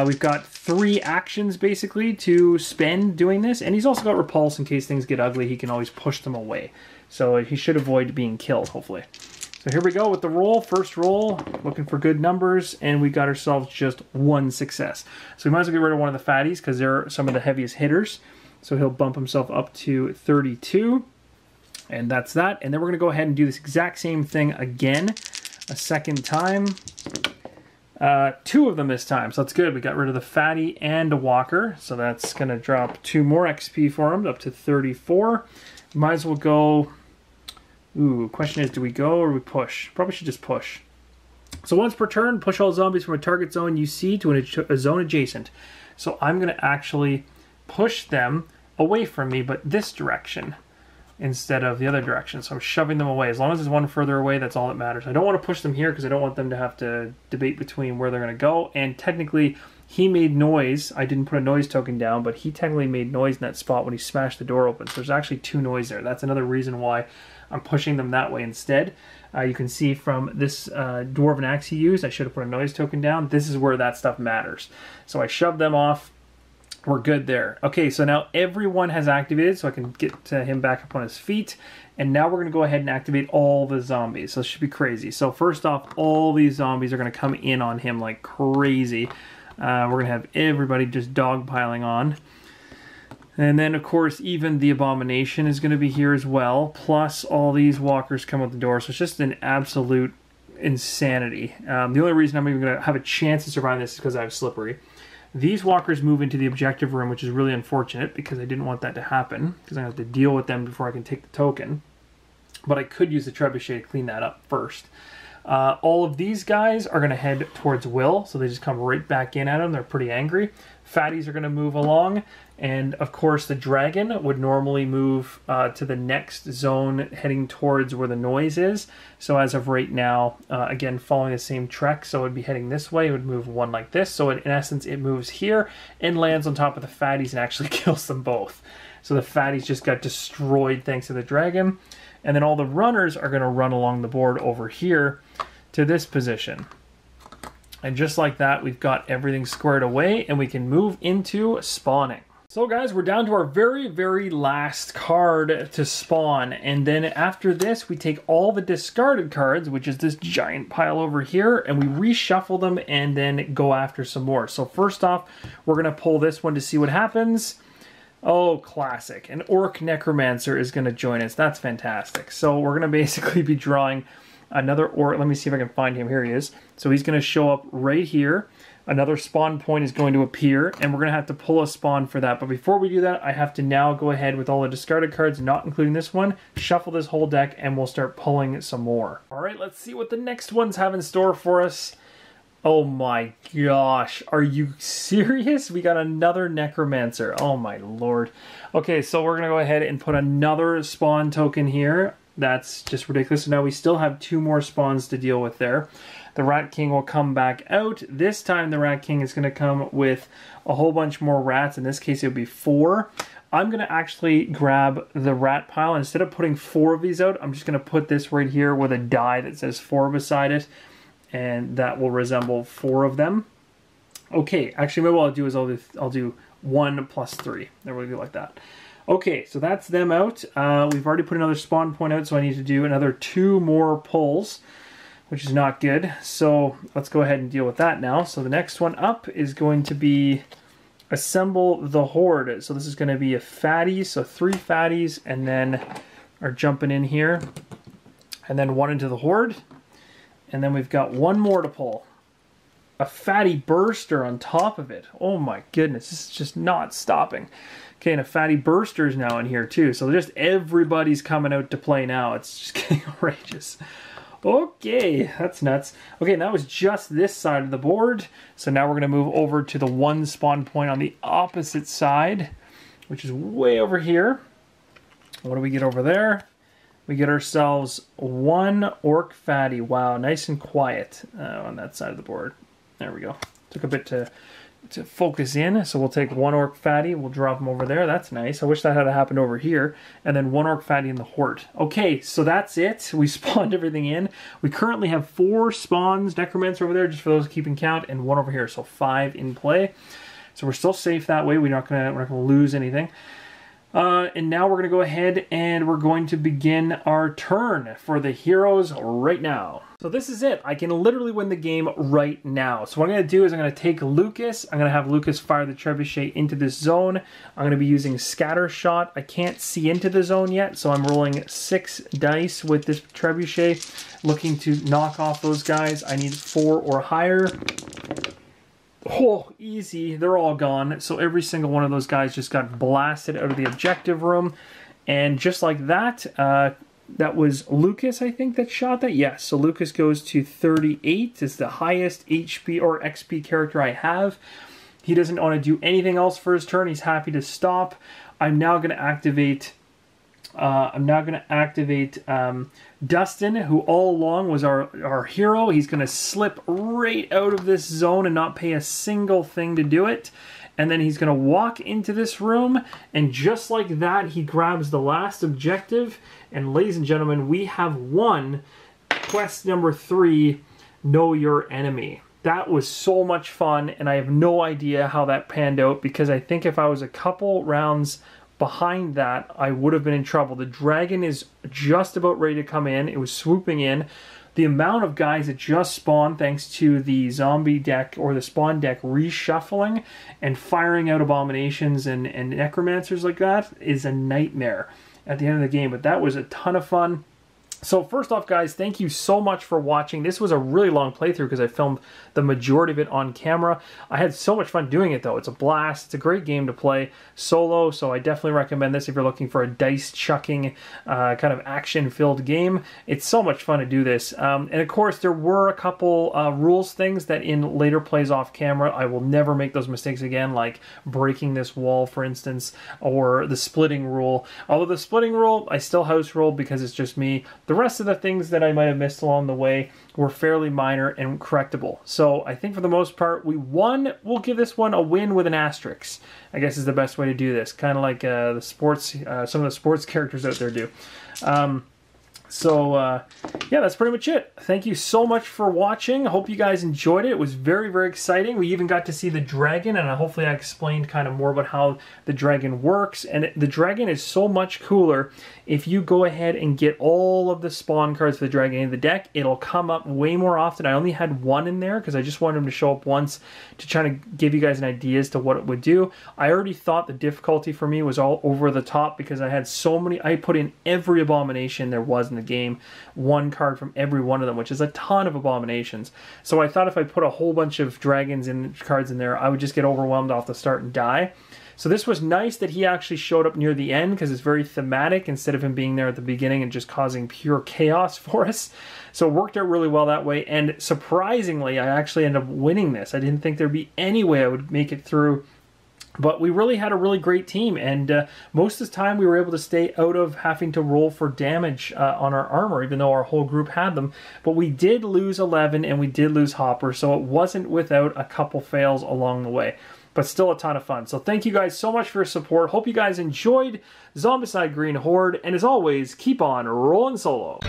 We've got 3 actions basically to spend doing this. And he's also got Repulse in case things get ugly. He can always push them away. So he should avoid being killed, hopefully. So here we go with the roll. First roll, looking for good numbers, and we got ourselves just 1 success. So we might as well get rid of one of the fatties because they're some of the heaviest hitters. So he'll bump himself up to 32, and that's that. And then we're going to go ahead and do this exact same thing again, a second time. 2 of them this time, so that's good. We got rid of the fatty and a walker, so that's going to drop 2 more XP for him, up to 34. Might as well go... Ooh, question is, do we go or we push? Probably should just push. So once per turn, push all zombies from a target zone you see to a zone adjacent. So I'm going to actually push them away from me, but this direction instead of the other direction. So I'm shoving them away. As long as there's one further away, that's all that matters. I don't want to push them here because I don't want them to have to debate between where they're going to go. And technically, he made noise. I didn't put a noise token down, but he technically made noise in that spot when he smashed the door open. So there's actually 2 noise there. That's another reason why I'm pushing them that way instead. You can see from this dwarven axe he used, I should have put a noise token down. This is where that stuff matters. So I shoved them off. We're good there. Okay, so now everyone has activated, so I can get him back up on his feet. And now we're going to go ahead and activate all the zombies. So this should be crazy. So first off, all these zombies are going to come in on him like crazy. We're going to have everybody just dogpiling on. And then, of course, even the Abomination is going to be here as well. Plus, all these walkers come out the door. So it's just an absolute insanity. The only reason I'm even going to have a chance to survive this is because I have Slippery. These walkers move into the objective room, which is really unfortunate because I didn't want that to happen. Because I have to deal with them before I can take the token. But I could use the trebuchet to clean that up first. All of these guys are going to head towards Will, so they just come right back in at him. They're pretty angry. Fatties are going to move along, and of course the dragon would normally move to the next zone heading towards where the noise is. So as of right now, again, following the same trek, so it would be heading this way. It would move 1 like this, so in essence it moves here and lands on top of the fatties and actually kills them both. So the fatties just got destroyed thanks to the dragon. And then all the runners are going to run along the board over here to this position. And just like that, we've got everything squared away and we can move into spawning. So guys, we're down to our very, very last card to spawn. And then after this, we take all the discarded cards, which is this giant pile over here, and we reshuffle them and then go after some more. So first off, we're going to pull this one to see what happens. Oh, classic. An orc necromancer is going to join us. That's fantastic. So we're going to basically be drawing another orc. Let me see if I can find him. Here he is. So he's going to show up right here. Another spawn point is going to appear, and we're going to have to pull a spawn for that. But before we do that, I have to now go ahead with all the discarded cards, not including this one, shuffle this whole deck, and we'll start pulling some more. All right, let's see what the next ones have in store for us. Oh my gosh, are you serious? We got another Necromancer. Oh my lord. Okay, so we're going to go ahead and put another spawn token here. That's just ridiculous. So now we still have 2 more spawns to deal with there. The Rat King will come back out. This time the Rat King is going to come with a whole bunch more rats. In this case, it would be 4. I'm going to actually grab the rat pile. Instead of putting 4 of these out, I'm just going to put this right here with a die that says 4 beside it. And that will resemble 4 of them. Okay, actually maybe what I'll do is I'll do 1 plus 3. There we go, like that. Okay, so that's them out. We've already put another spawn point out, so I need to do another 2 more pulls, which is not good. So let's go ahead and deal with that now. So the next one up is going to be assemble the horde. So this is going to be a fatty, so 3 fatties, and then are jumping in here, and then 1 into the horde. And then we've got 1 more to pull. A fatty burster on top of it. Oh my goodness, this is just not stopping. Okay, and a fatty burster is now in here too. So just everybody's coming out to play now. It's just getting outrageous. Okay, that's nuts. Okay, now it's just this side of the board. So now we're going to move over to the 1 spawn point on the opposite side, which is way over here. What do we get over there? We get ourselves 1 orc fatty. Wow, nice and quiet on that side of the board. There we go. Took a bit to focus in, so we'll take 1 orc fatty. We'll drop him over there. That's nice. I wish that had happened over here. And then 1 orc fatty in the horde. Okay, so that's it. We spawned everything in. We currently have 4 spawns, Necromancer over there, just for those keeping count, and 1 over here, so 5 in play. So we're still safe that way. We're not gonna lose anything. And now we're going to go ahead and we're going to begin our turn for the heroes right now. So this is it. I can literally win the game right now. So what I'm going to do is I'm going to take Lukas. I'm going to have Lukas fire the trebuchet into this zone. I'm going to be using scatter shot. I can't see into the zone yet, so I'm rolling 6 dice with this trebuchet, looking to knock off those guys. I need 4 or higher. Oh, easy. They're all gone. So every single one of those guys just got blasted out of the objective room. And just like that, that was Lukas, I think, that shot that. Yes, so Lukas goes to 38. It's the highest HP or XP character I have. He doesn't want to do anything else for his turn. He's happy to stop. I'm now going to activate... Dustin, who all along was our hero. He's going to slip right out of this zone and not pay a single thing to do it. And then he's going to walk into this room, and just like that, he grabs the last objective. And ladies and gentlemen, we have won quest number 3, Know Your Enemy. That was so much fun, and I have no idea how that panned out, because I think if I was a couple rounds behind that, I would have been in trouble. The dragon is just about ready to come in. It was swooping in. The amount of guys that just spawned thanks to the zombie deck or the spawn deck reshuffling and firing out abominations and necromancers like that is a nightmare at the end of the game. But that was a ton of fun. So first off, guys, thank you so much for watching. This was a really long playthrough because I filmed the majority of it on camera. I had so much fun doing it, though. It's a blast. It's a great game to play solo, so I definitely recommend this if you're looking for a dice-chucking, kind of action-filled game. It's so much fun to do this. And of course, there were a couple rules things that in later plays off camera, I will never make those mistakes again, like breaking this wall, for instance, or the splitting rule. Although the splitting rule, I still house roll because it's just me. The rest of the things that I might have missed along the way were fairly minor and correctable. So I think for the most part, we won. We'll give this one a win with an asterisk, I guess is the best way to do this. Kind of like the sports, some of the sports characters out there do. Yeah, that's pretty much it. Thank you so much for watching. I hope you guys enjoyed it. It was very, very exciting. We even got to see the dragon, and hopefully I explained kind of more about how the dragon works. And the dragon is so much cooler if you go ahead and get all of the spawn cards for the dragon in the deck. It'll come up way more often. I only had 1 in there because I just wanted him to show up once to try to give you guys an idea as to what it would do. I already thought the difficulty for me was all over the top because I had so many. I put in every abomination there was in the game, 1 card from every one of them, which is a ton of abominations. So I thought if I put a whole bunch of dragons and cards in there, I would just get overwhelmed off the start and die. So this was nice that he actually showed up near the end because it's very thematic instead of him being there at the beginning and just causing pure chaos for us. So it worked out really well that way. And surprisingly, I actually ended up winning this. I didn't think there'd be any way I would make it through. But we really had a really great team, and most of the time we were able to stay out of having to roll for damage on our armor, even though our whole group had them. But we did lose 11, and we did lose Hopper, so it wasn't without a couple fails along the way. But still a ton of fun. So thank you guys so much for your support. Hope you guys enjoyed Zombicide Green Horde, and as always, keep on rolling solo.